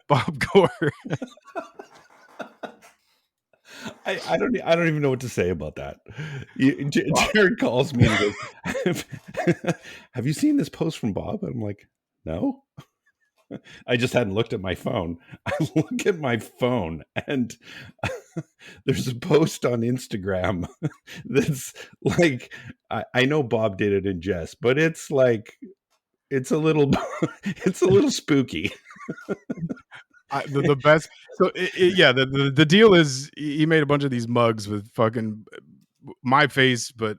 Bob Gore. I don't even know what to say about that. Jerid calls me and goes, "Have you seen this post from Bob?" And I'm like, "No." I just hadn't looked at my phone. I look at my phone and there's a post on Instagram that's like, I know Bob did it in jest, but it's like, it's a little spooky. The best. So the deal is he made a bunch of these mugs with fucking my face, but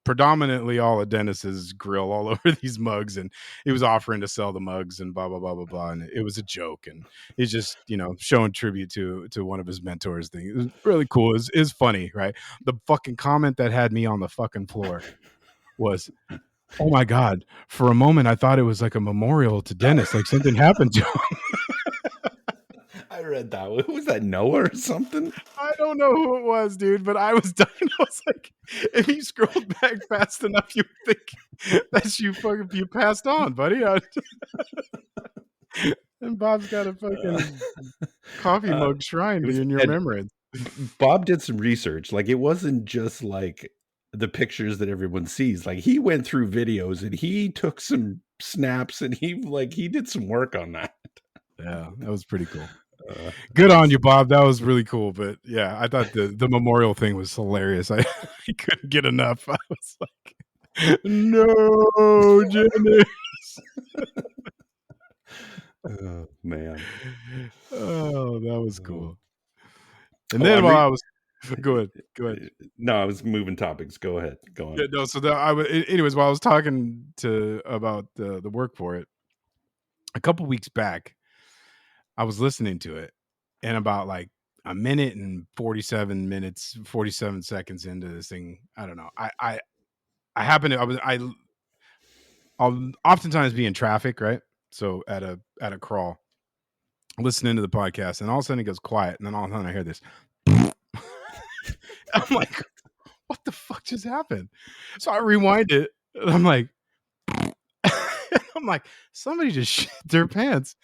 predominantly all of Denis's grill all over these mugs, and he was offering to sell the mugs and blah blah blah blah blah, and it was a joke, and he's just showing tribute to one of his mentors. Thing. It was really cool. It was funny, right? The fucking comment that had me on the fucking floor was, "Oh my god!" For a moment, I thought it was like a memorial to Denis, like something happened to him. I read that. Who was that, Noah or something? I don't know who it was, dude, but I was dying. I was like, if you scrolled back fast enough, you would think that you passed on, buddy. And Bob's got a fucking coffee mug shrine in your memory. Bob did some research. Like, it wasn't just like the pictures that everyone sees. Like, he went through videos and he took some snaps and he did some work on that. Yeah, that was pretty cool. Good on you, Bob. That was really cool. But yeah, I thought the memorial thing was hilarious. I couldn't get enough. I was like, no, Denis. Oh man. Oh, that was cool. And then while I was go ahead. No, I was moving topics. Go ahead. Go on. Yeah, no, so anyways, while I was talking about the work for it, a couple weeks back, I was listening to it, and about like a minute and 47 seconds into this thing, I don't know. I'll oftentimes be in traffic, right? So at a crawl, listening to the podcast, and all of a sudden it goes quiet, and then all of a sudden I hear this. I'm like, what the fuck just happened? So I rewind it, and I'm like, somebody just shit their pants.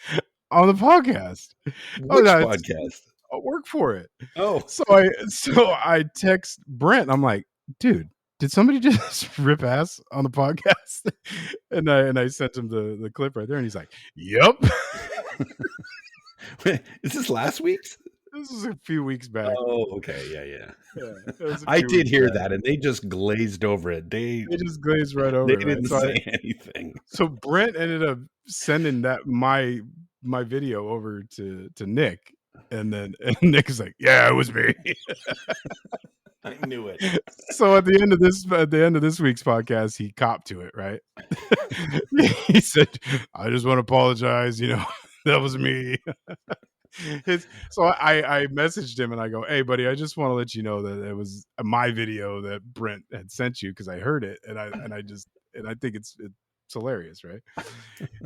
on the podcast. Which podcast? I work for it. Oh, so I text Brent. I'm like, dude, did somebody just rip ass on the podcast? and I sent him the clip right there, and he's like, yep. Is this last week's? This was a few weeks back. Oh, okay. Yeah. I did hear that, and they just glazed over it. They just glazed right over they it. They didn't say anything. So Brent ended up sending that my video over to Nick, and Nick is like, yeah, it was me. I knew it. So at the end of this week's podcast, he copped to it, right? He said, I just want to apologize, that was me. So I messaged him and I go, hey buddy, I just want to let you know that it was my video that Brent had sent you, because I heard it, and I think it's hilarious, right?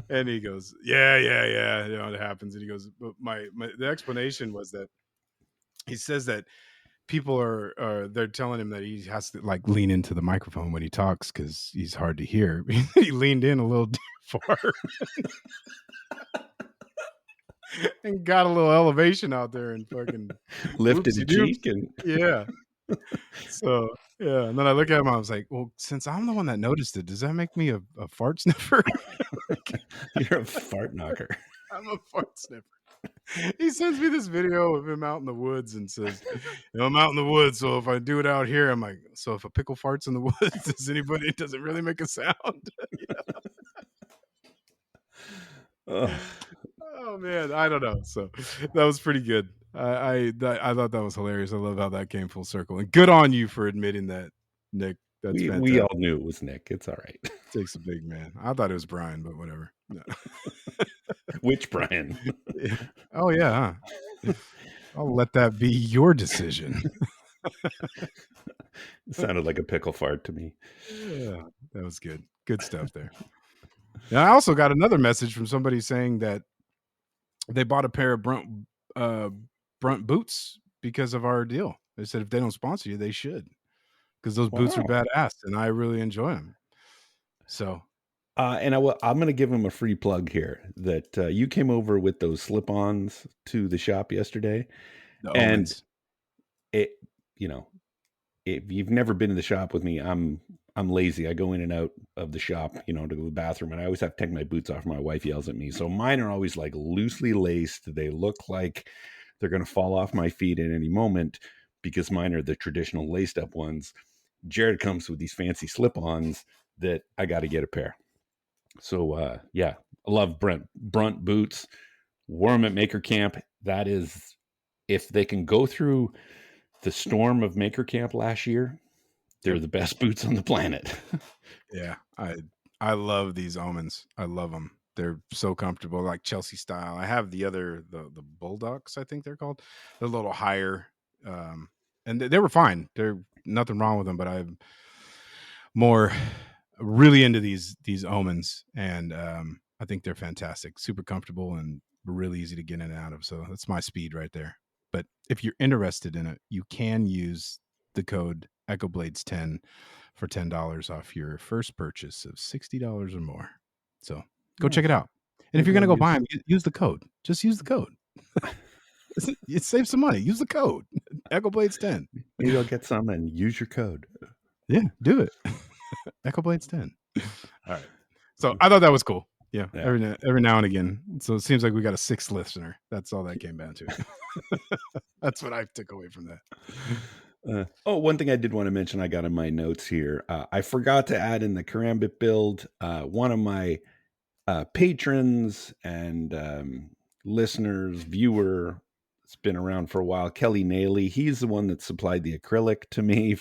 And he goes, yeah, it happens. And he goes, but the explanation was that he says that people they're telling him that he has to like lean into the microphone when he talks because he's hard to hear. He leaned in a little too far and got a little elevation out there and fucking lifted a cheek and yeah. So yeah, and then I look at him, I was like, well, since I'm the one that noticed it, does that make me a fart sniffer? You're a fart knocker. I'm a fart sniffer. He sends me this video of him out in the woods and says, I'm out in the woods, so if I do it out here, I'm like, so if a pickle farts in the woods, does it really make a sound? Oh man, I don't know. So that was pretty good. I thought that was hilarious. I love how that came full circle, and good on you for admitting that, Nick. That's fantastic. We all knew it was Nick. It's all right. Takes a big man. I thought it was Brian, but whatever. No. Which Brian? Oh yeah. Huh? I'll let that be your decision. It sounded like a pickle fart to me. Yeah, that was good. Good stuff there. And I also got another message from somebody saying that they bought a pair of Brunt boots because of our deal. They said if they don't sponsor you, they should, because those boots are badass, and I really enjoy them. So, and I'm going to give them a free plug here that you came over with those slip-ons to the shop yesterday, and it, if you've never been in the shop with me, I'm lazy. I go in and out of the shop, to go to the bathroom, and I always have to take my boots off. My wife yells at me. So mine are always like loosely laced. They look like they're going to fall off my feet at any moment because mine are the traditional laced up ones. Jerid comes with these fancy slip-ons that I got to get a pair. So yeah, I love Brunt boots. Wore them at Maker Camp. That is, if they can go through the storm of Maker Camp last year, they're the best boots on the planet. Yeah, I love these Omens. I love them. They're so comfortable, like Chelsea style. I have the Bulldogs, I think they're called. They're a little higher, and they were fine. There's nothing wrong with them, but I'm more really into these Omens, and I think they're fantastic, super comfortable, and really easy to get in and out of. So that's my speed right there. But if you're interested in it, you can use the code EchoBlades10 for $10 off your first purchase of $60 or more. So go check it out. And if you're going to go buy them, use the code. Just use the code. You save some money. Use the code EchoBlades10. Maybe I'll get some and use your code. Yeah, do it. EchoBlades10. All right. So I thought that was cool. Yeah. Every now and again. So it seems like we got a sixth listener. That's all that came down to. That's what I took away from that. One thing I did want to mention, I got in my notes here. I forgot to add in the Karambit build. One of my patrons and listeners, viewer, it's been around for a while, Kelly Nailey. He's the one that supplied the acrylic to me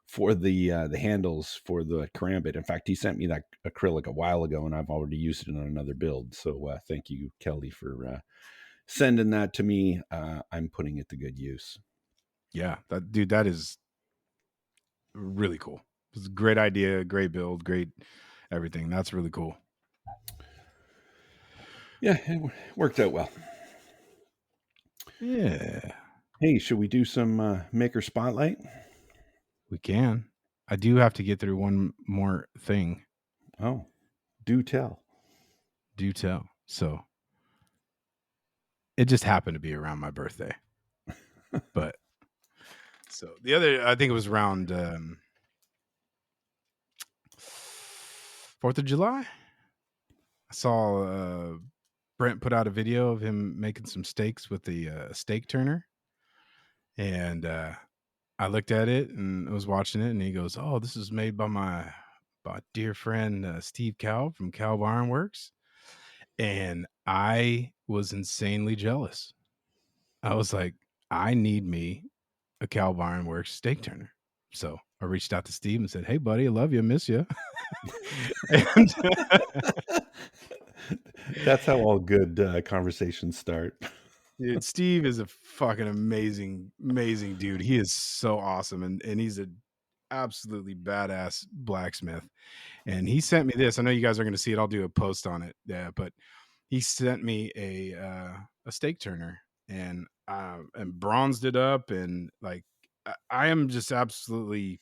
for the handles for the Karambit. In fact, he sent me that acrylic a while ago, and I've already used it on another build. So thank you, Kelly, for sending that to me. I'm putting it to good use. Yeah, that is really cool. It's a great idea, great build, great everything. That's really cool. Yeah, it worked out well. Yeah. Hey, should we do some Maker Spotlight? We can. I do have to get through one more thing. Oh, do tell. Do tell. So it just happened to be around my birthday. But so the other, I think it was around 4th of July. I saw Brent put out a video of him making some steaks with the steak turner. And I looked at it and I was watching it, and he goes, "Oh, this is made by my dear friend Steve Cow from Cow Ironworks." And I was insanely jealous. I was like, I need me a Cow Ironworks steak turner. So I reached out to Steve and said, "Hey, buddy, I love you, I miss you." And that's how all good conversations start. dude, Steve is a fucking amazing dude. He is so awesome, and he's a absolutely badass blacksmith. And he sent me this. I know you guys are going to see it. I'll do a post on it. Yeah, but he sent me a steak turner and bronzed it up, and like I am just absolutely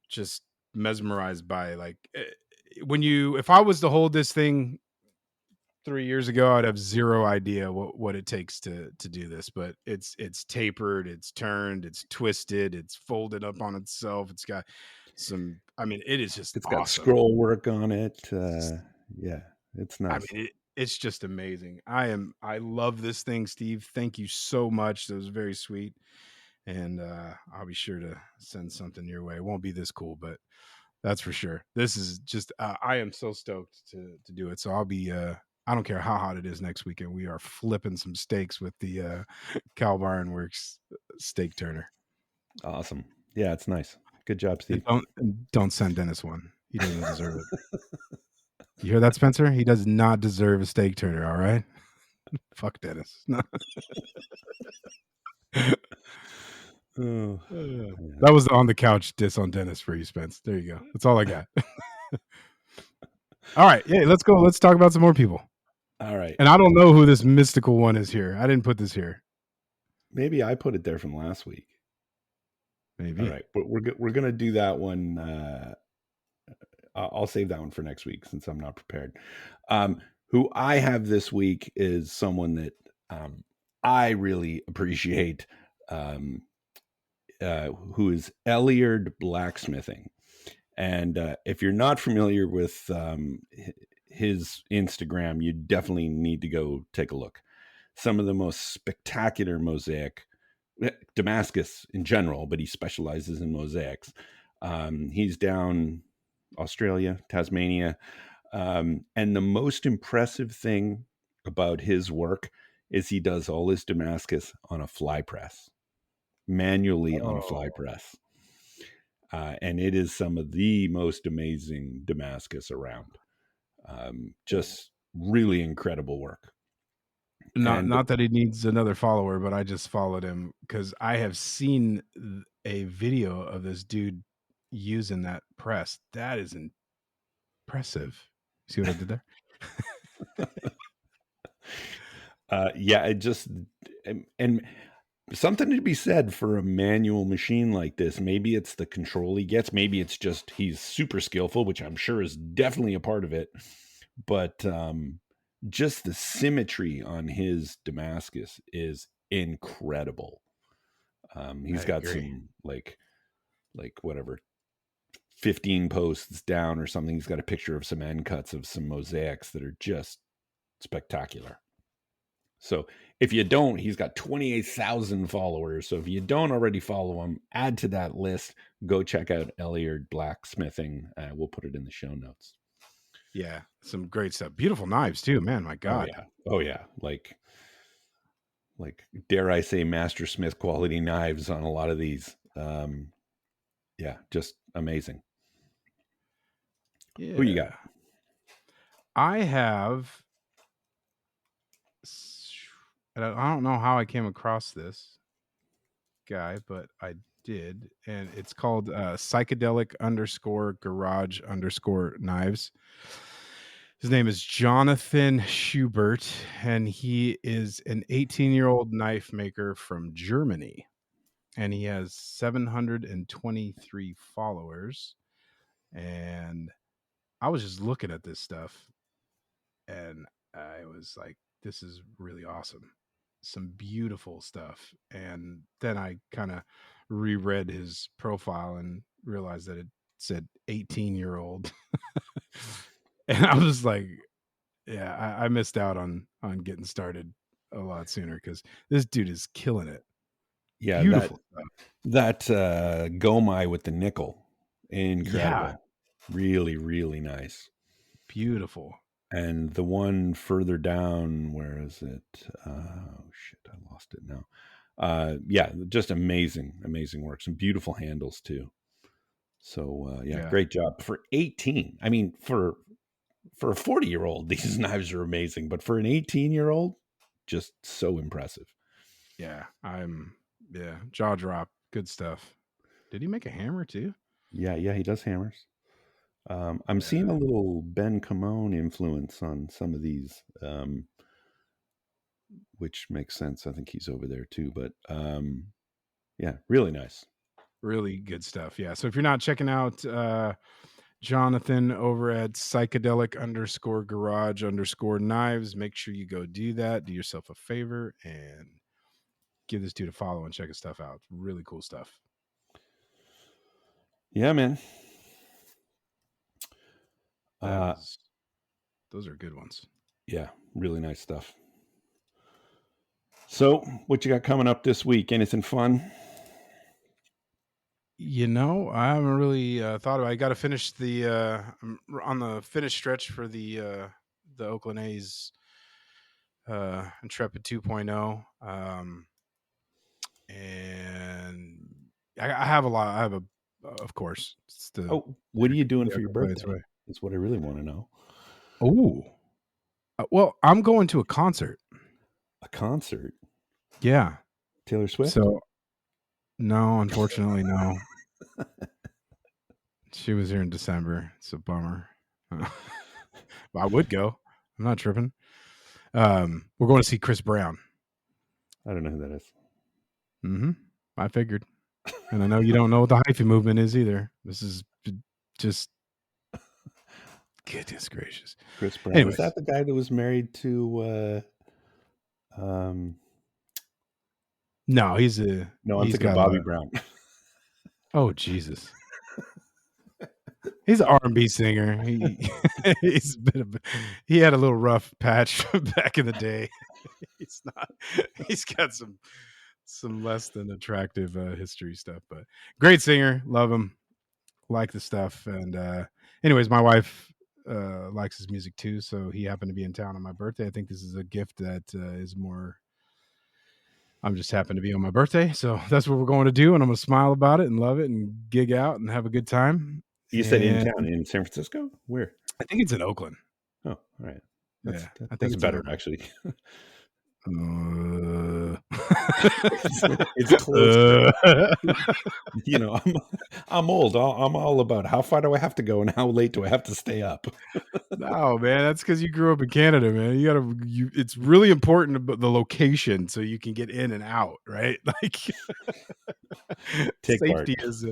just mesmerized by like if I was to hold this thing 3 years ago, I'd have zero idea what it takes to do this, but it's tapered, it's turned, it's twisted, it's folded up on itself. It's got some, I mean, it is just It's got awesome. scroll work on it. Yeah, it's nice. I mean, it's just amazing. I love this thing, Steve. Thank you so much. That was very sweet. And I'll be sure to send something your way. It won't be this cool, but that's for sure. This is just, I am so stoked to do it. So I'll be, I don't care how hot it is next weekend. We are flipping some steaks with the Cow Ironworks steak turner. Awesome. Yeah, it's nice. Good job, Steve. Don't send Denis one. He doesn't deserve it. You hear that, Spencer? He does not deserve a steak turner. All right. Fuck Denis. No. Oh, that was on the couch diss on Denis for you, Spence. There you go. That's all I got. All right. Yeah, let's go. Let's talk about some more people. All right. And I don't know who this mystical one is here. I didn't put this here. Maybe I put it there from last week. Maybe. All right. But we're going to do that one. I'll save that one for next week since I'm not prepared. Who I have this week is someone that I really appreciate, who is Elyard Blacksmithing. And if you're not familiar with his Instagram, you definitely need to go take a look. Some of the most spectacular mosaic, Damascus in general, but he specializes in mosaics. He's down Australia, Tasmania. And the most impressive thing about his work is he does all his Damascus on a fly press, manually on a fly press. And it is some of the most amazing Damascus around. Just really incredible work. Not that he needs another follower, but I just followed him because I have seen a video of this dude using that press. That is impressive. See what I did there? Yeah, it just and something to be said for a manual machine like this. Maybe it's the control he gets. Maybe it's just he's super skillful, which I'm sure is definitely a part of it. But just the symmetry on his Damascus is incredible. He's got some like whatever 15 posts down or something. He's got a picture of some end cuts of some mosaics that are just spectacular. So if you don't, he's got 28,000 followers. So if you don't already follow him, add to that list. Go check out Elyard Blacksmithing. We'll put it in the show notes. Yeah, some great stuff. Beautiful knives too, man. My God. Oh yeah. Like dare I say, Master Smith quality knives on a lot of these. Yeah, just amazing. Yeah. Who you got? I have, and I don't know how I came across this guy, but I did, and it's called psychedelic_garage_knives. His name is Jonathan Schubert, and he is an 18-year-old knife maker from Germany, and he has 723 followers. And I was just looking at this stuff, and I was like, this is really awesome. Some beautiful stuff. And then I kind of reread his profile and realized that it said 18-year-old. And I was like, yeah, I missed out on getting started a lot sooner because this dude is killing it. Yeah, Beautiful that Gomai with the nickel, incredible. Yeah. Really, really nice. Beautiful. And the one further down, where is it? Oh shit, I lost it now. Yeah, just amazing work. Some beautiful handles too. So yeah, great job for 18. I mean, for a 40-year-old, these knives are amazing, but for an 18-year-old, just so impressive. Yeah, jaw drop. Good stuff. Did he make a hammer too? Yeah, he does hammers. I'm seeing a little Ben Camone influence on some of these, which makes sense. I think he's over there too, but yeah, really nice. Really good stuff. Yeah. So if you're not checking out Jonathan over at psychedelic_garage_knives, make sure you go do that. Do yourself a favor and give this dude a follow and check his stuff out. Really cool stuff. Yeah, man. Those are good ones. Yeah, really nice stuff. So, what you got coming up this week? Anything fun? You know, I haven't really thought about it. I got to finish I'm on the finish stretch for the Oakland A's Intrepid 2.0. And I have a lot. I have of course. What are you doing for your birthday? That's what I really want to know. Oh, well, I'm going to a concert. A concert? Yeah. Taylor Swift? So, no, unfortunately, no. She was here in December. It's a bummer. But I would go. I'm not tripping. We're going to see Chris Brown. I don't know who that is. Mm-hmm. I figured. And I know you don't know what the hyphy movement is either. This is just goodness gracious. Chris Brown. Anyways. Is that the guy that was married to No, he's I'm thinking of Bobby Brown. Oh Jesus. He's an R&B singer. He had a little rough patch back in the day. He's got some less than attractive history stuff, but great singer. Love him. Like the stuff. And anyways, my wife likes his music too, so he happened to be in town on my birthday. I think this is a gift that is more I'm just happen to be on my birthday, so that's what we're going to do, and I'm going to smile about it and love it and gig out and have a good time. You said in town, in San Francisco? Where? I think it's in Oakland. Oh, all right. I think it's better, actually. It's close. You know, I'm old. I'm all about how far do I have to go and how late do I have to stay up. No, man, that's because you grew up in Canada, man. It's really important about the location so you can get in and out, right? Like safety is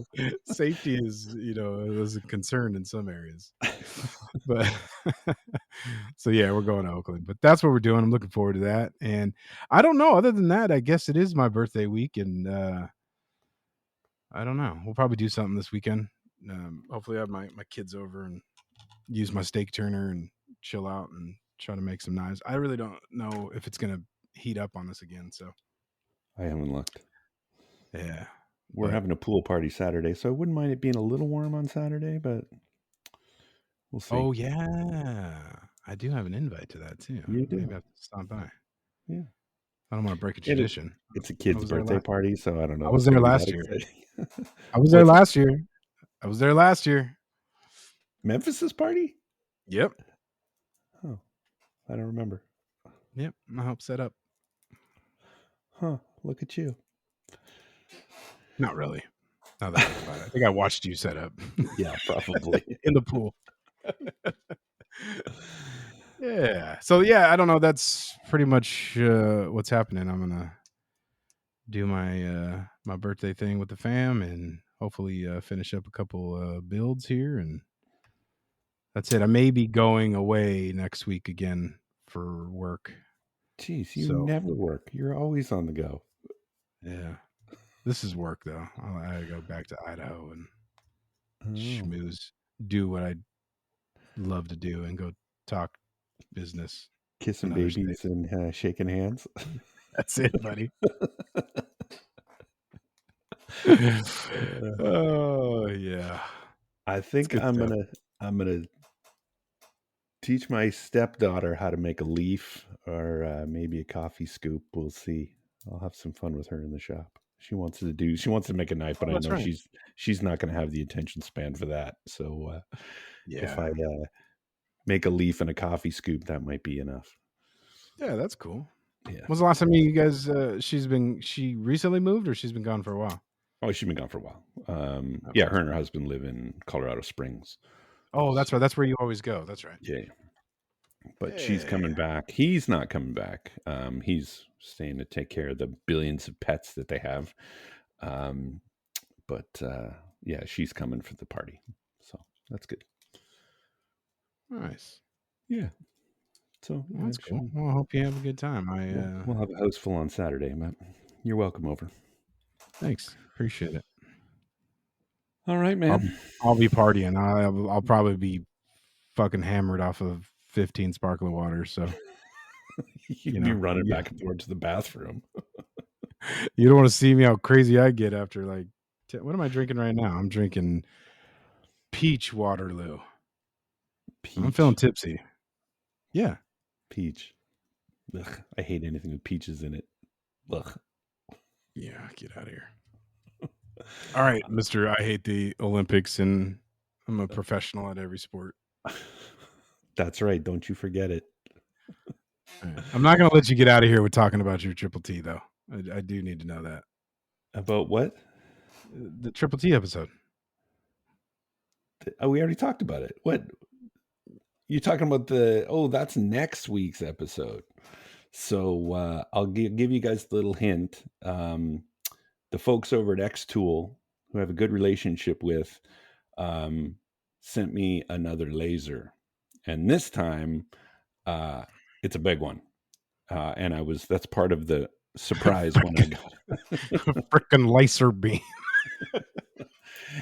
is a concern in some areas. But so yeah, we're going to Oakland, but that's what we're doing. I'm looking forward to that. And I don't know, other than that, I guess it is my birthday week, and I don't know. We'll probably do something this weekend. Hopefully I have my kids over and use my steak turner and chill out and try to make some knives. I really don't know if it's going to heat up on us again. So I haven't looked. Yeah. We're having a pool party Saturday, so I wouldn't mind it being a little warm on Saturday, but we'll see. Oh yeah. I do have an invite to that too. You do. Maybe I have to stop by. Yeah. I don't want to break a tradition. It's a kid's birthday party, so I don't know. I was there last year. I was there last year. Memphis's party? Yep. Oh, I don't remember. Yep. I helped set up. Huh. Look at you. Not really. Now that I think about it. I think I watched you set up. Yeah, probably. In the pool. Yeah. So yeah, I don't know. That's pretty much what's happening. I'm gonna do my my birthday thing with the fam and hopefully finish up a couple builds here, and that's it. I may be going away next week again for work. Jeez, you never work. You're always on the go. Yeah. This is work, though. I gotta go back to Idaho and schmooze, do what I love to do, and go talk business. Kissing babies and shaking hands. That's it, buddy. Oh yeah. I think I'm gonna teach my stepdaughter how to make a leaf or maybe a coffee scoop. We'll see. I'll have some fun with her in the shop. She wants to make a knife, but I know she's not going to have the attention span for that. So if I make a leaf and a coffee scoop, that might be enough. Yeah, that's cool. Yeah. When's the last time you guys? She recently moved, or she's been gone for a while? Oh, she's been gone for a while. Yeah, her and her husband live in Colorado Springs. Oh, that's right. That's where you always go. That's right. Yeah. But she's coming back. He's not coming back. He's staying to take care of the billions of pets that they have. But yeah, she's coming for the party. So that's good. Nice. Yeah. So that's cool. Well, I hope you have a good time. We'll have a house full on Saturday, Matt. You're welcome over. Thanks. Appreciate it. All right, man. I'll be partying. I'll probably be fucking hammered off of 15 sparkling water. So you'd be running back and forth to the bathroom. You don't want to see me how crazy I get after like. What am I drinking right now? I'm drinking peach Waterloo. Peach. I'm feeling tipsy. Yeah. Peach. Ugh, I hate anything with peaches in it. Ugh. Yeah, get out of here. All right, Mr. I hate the Olympics, and I'm a professional at every sport. That's right. Don't you forget it. Right. I'm not going to let you get out of here with talking about your Triple T, though. I do need to know that. About what? The Triple T episode. We already talked about it. What? You're talking about that's next week's episode. So I'll give you guys a little hint. The folks over at X Tool, who I have a good relationship with, sent me another laser. And this time, it's a big one. And that's part of the surprise when I got a freaking laser beam.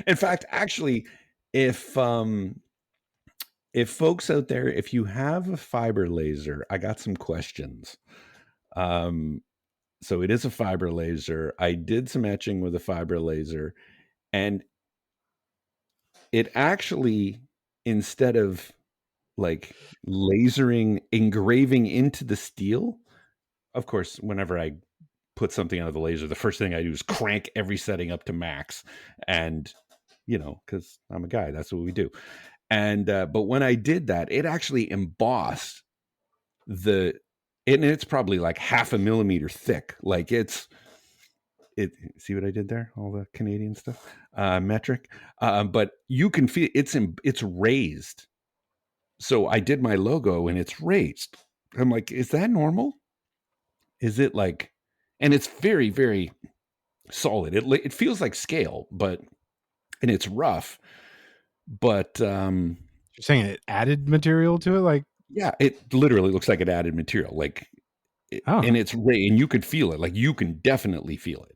In fact, actually, if folks out there, if you have a fiber laser, I got some questions. So it is a fiber laser. I did some etching with a fiber laser, and it actually, instead of like engraving into the steel, of course, whenever I put something out of the laser, the first thing I do is crank every setting up to max, and because I'm a guy, that's what we do. And but when I did that, it actually embossed and it's probably like 0.5 millimeter thick. Like see what I did there? All the Canadian stuff, metric. But you can feel it's raised. So I did my logo and it's raised. I'm like, is that normal? Is it like, and it's very, very solid. It feels like scale, and it's rough, but you're saying it added material to it? Like, yeah, it literally looks like it added material, like, and it's and you could feel it. Like, you can definitely feel it.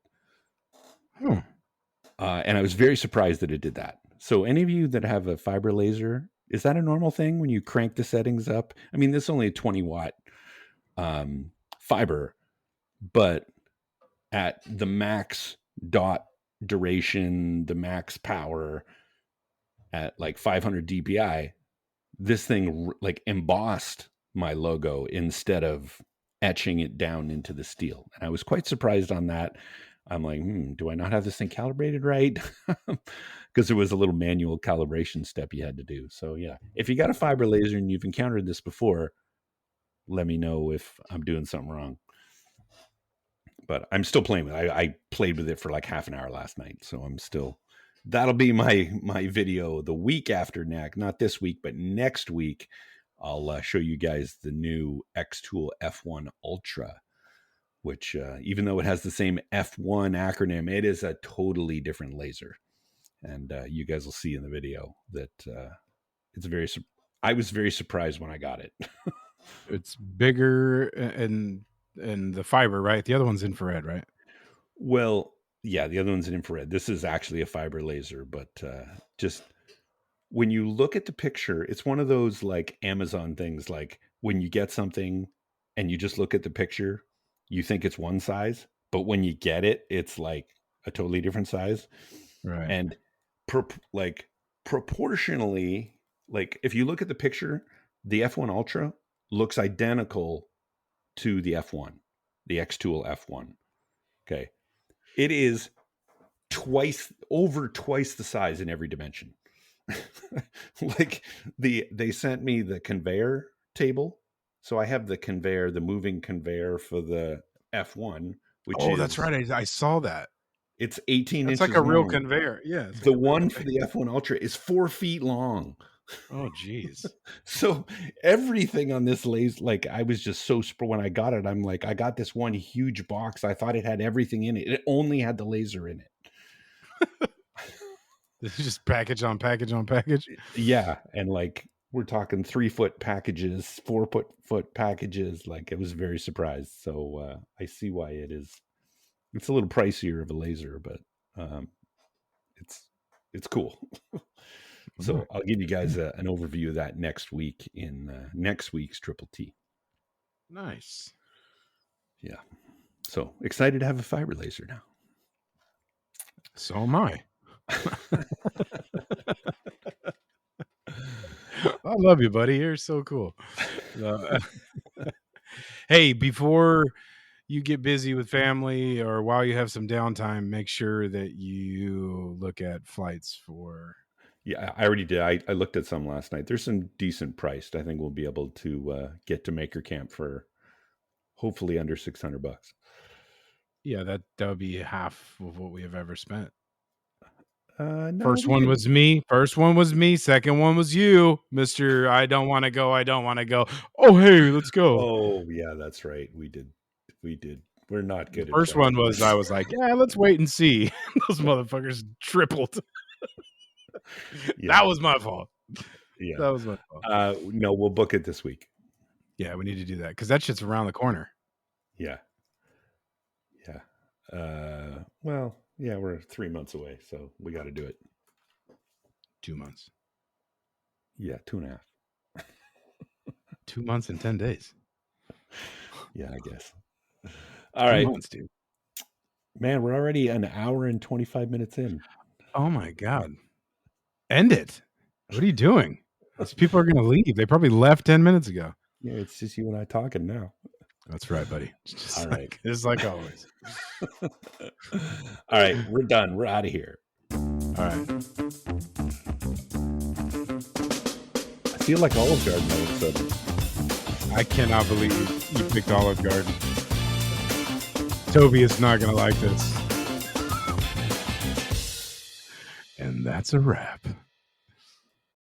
And I was very surprised that it did that. So any of you that have a fiber laser, is that a normal thing when you crank the settings up? I mean, this is only a 20 watt fiber, but at the max dot duration, the max power at like 500 DPI, this thing like embossed my logo instead of etching it down into the steel. And I was quite surprised on that. I'm like, do I not have this thing calibrated right? Because there was a little manual calibration step you had to do. So yeah, if you got a fiber laser and you've encountered this before, let me know if I'm doing something wrong. But I'm still playing with it. I played with it for like half an hour last night. So that'll be my video the week after next, not this week, but next week. I'll show you guys the new X-Tool F1 Ultra, which even though it has the same F1 acronym, it is a totally different laser. And you guys will see in the video that I was very surprised when I got it. It's bigger and the fiber, right? The other one's infrared, right? Well, yeah, the other one's an infrared. This is actually a fiber laser, but just when you look at the picture, it's one of those like Amazon things, like when you get something and you just look at the picture, you think it's one size, but when you get it, it's like a totally different size. Right. And proportionally, like if you look at the picture, the F1 Ultra looks identical to the F1, the X-Tool F1. Okay. It is over twice the size in every dimension. Like they sent me the conveyor table. So I have the moving conveyor for the F1, which that's right. I saw that. It's 18 inches. It's like a real conveyor. Yeah. The one for the F1 Ultra is 4 feet long. Oh, geez. So everything on this laser, like I was just so when I got it, I'm like, I got this one huge box. I thought it had everything in it. It only had the laser in it. This is just package on package on package. Yeah. And like, we're talking 3-foot packages, 4-foot packages. Like it was very surprised. So I see why it's a little pricier of a laser, but it's cool. So I'll give you guys an overview of that next week in next week's Triple T. Nice. Yeah. So excited to have a fiber laser now. So am I. I love you, buddy. You're so cool. Hey, before you get busy with family or while you have some downtime, make sure that you look at flights for... Yeah, I already did. I looked at some last night. There's some decent priced. I think we'll be able to get to Maker Camp for hopefully under $600. Yeah, that would be half of what we have ever spent. No, First one was me. Second one was you, Mr. I don't want to go. Oh, hey, let's go. Oh, yeah, that's right. We did. We're not good. First one was, I was like, yeah, let's wait and see. Those motherfuckers tripled. Yeah. That was my fault. Yeah. That was my fault. No, we'll book it this week. Yeah, we need to do that because that shit's around the corner. Yeah. Yeah. Well, yeah, we're 3 months away, so we got to do it. 2 months. Yeah, 2.5. 2 months and 10 days. Yeah, I guess. All right. 2 months, dude. Man, we're already an hour and 25 minutes in. Oh, my God. End it. What are you doing? These people are going to leave. They probably left 10 minutes ago. Yeah, it's just you and I talking now. That's right, buddy. All right. It's like always. All right. We're done. We're out of here. All right. I feel like Olive Garden all of a sudden. I cannot believe you picked Olive Garden. Toby is not going to like this. And that's a wrap.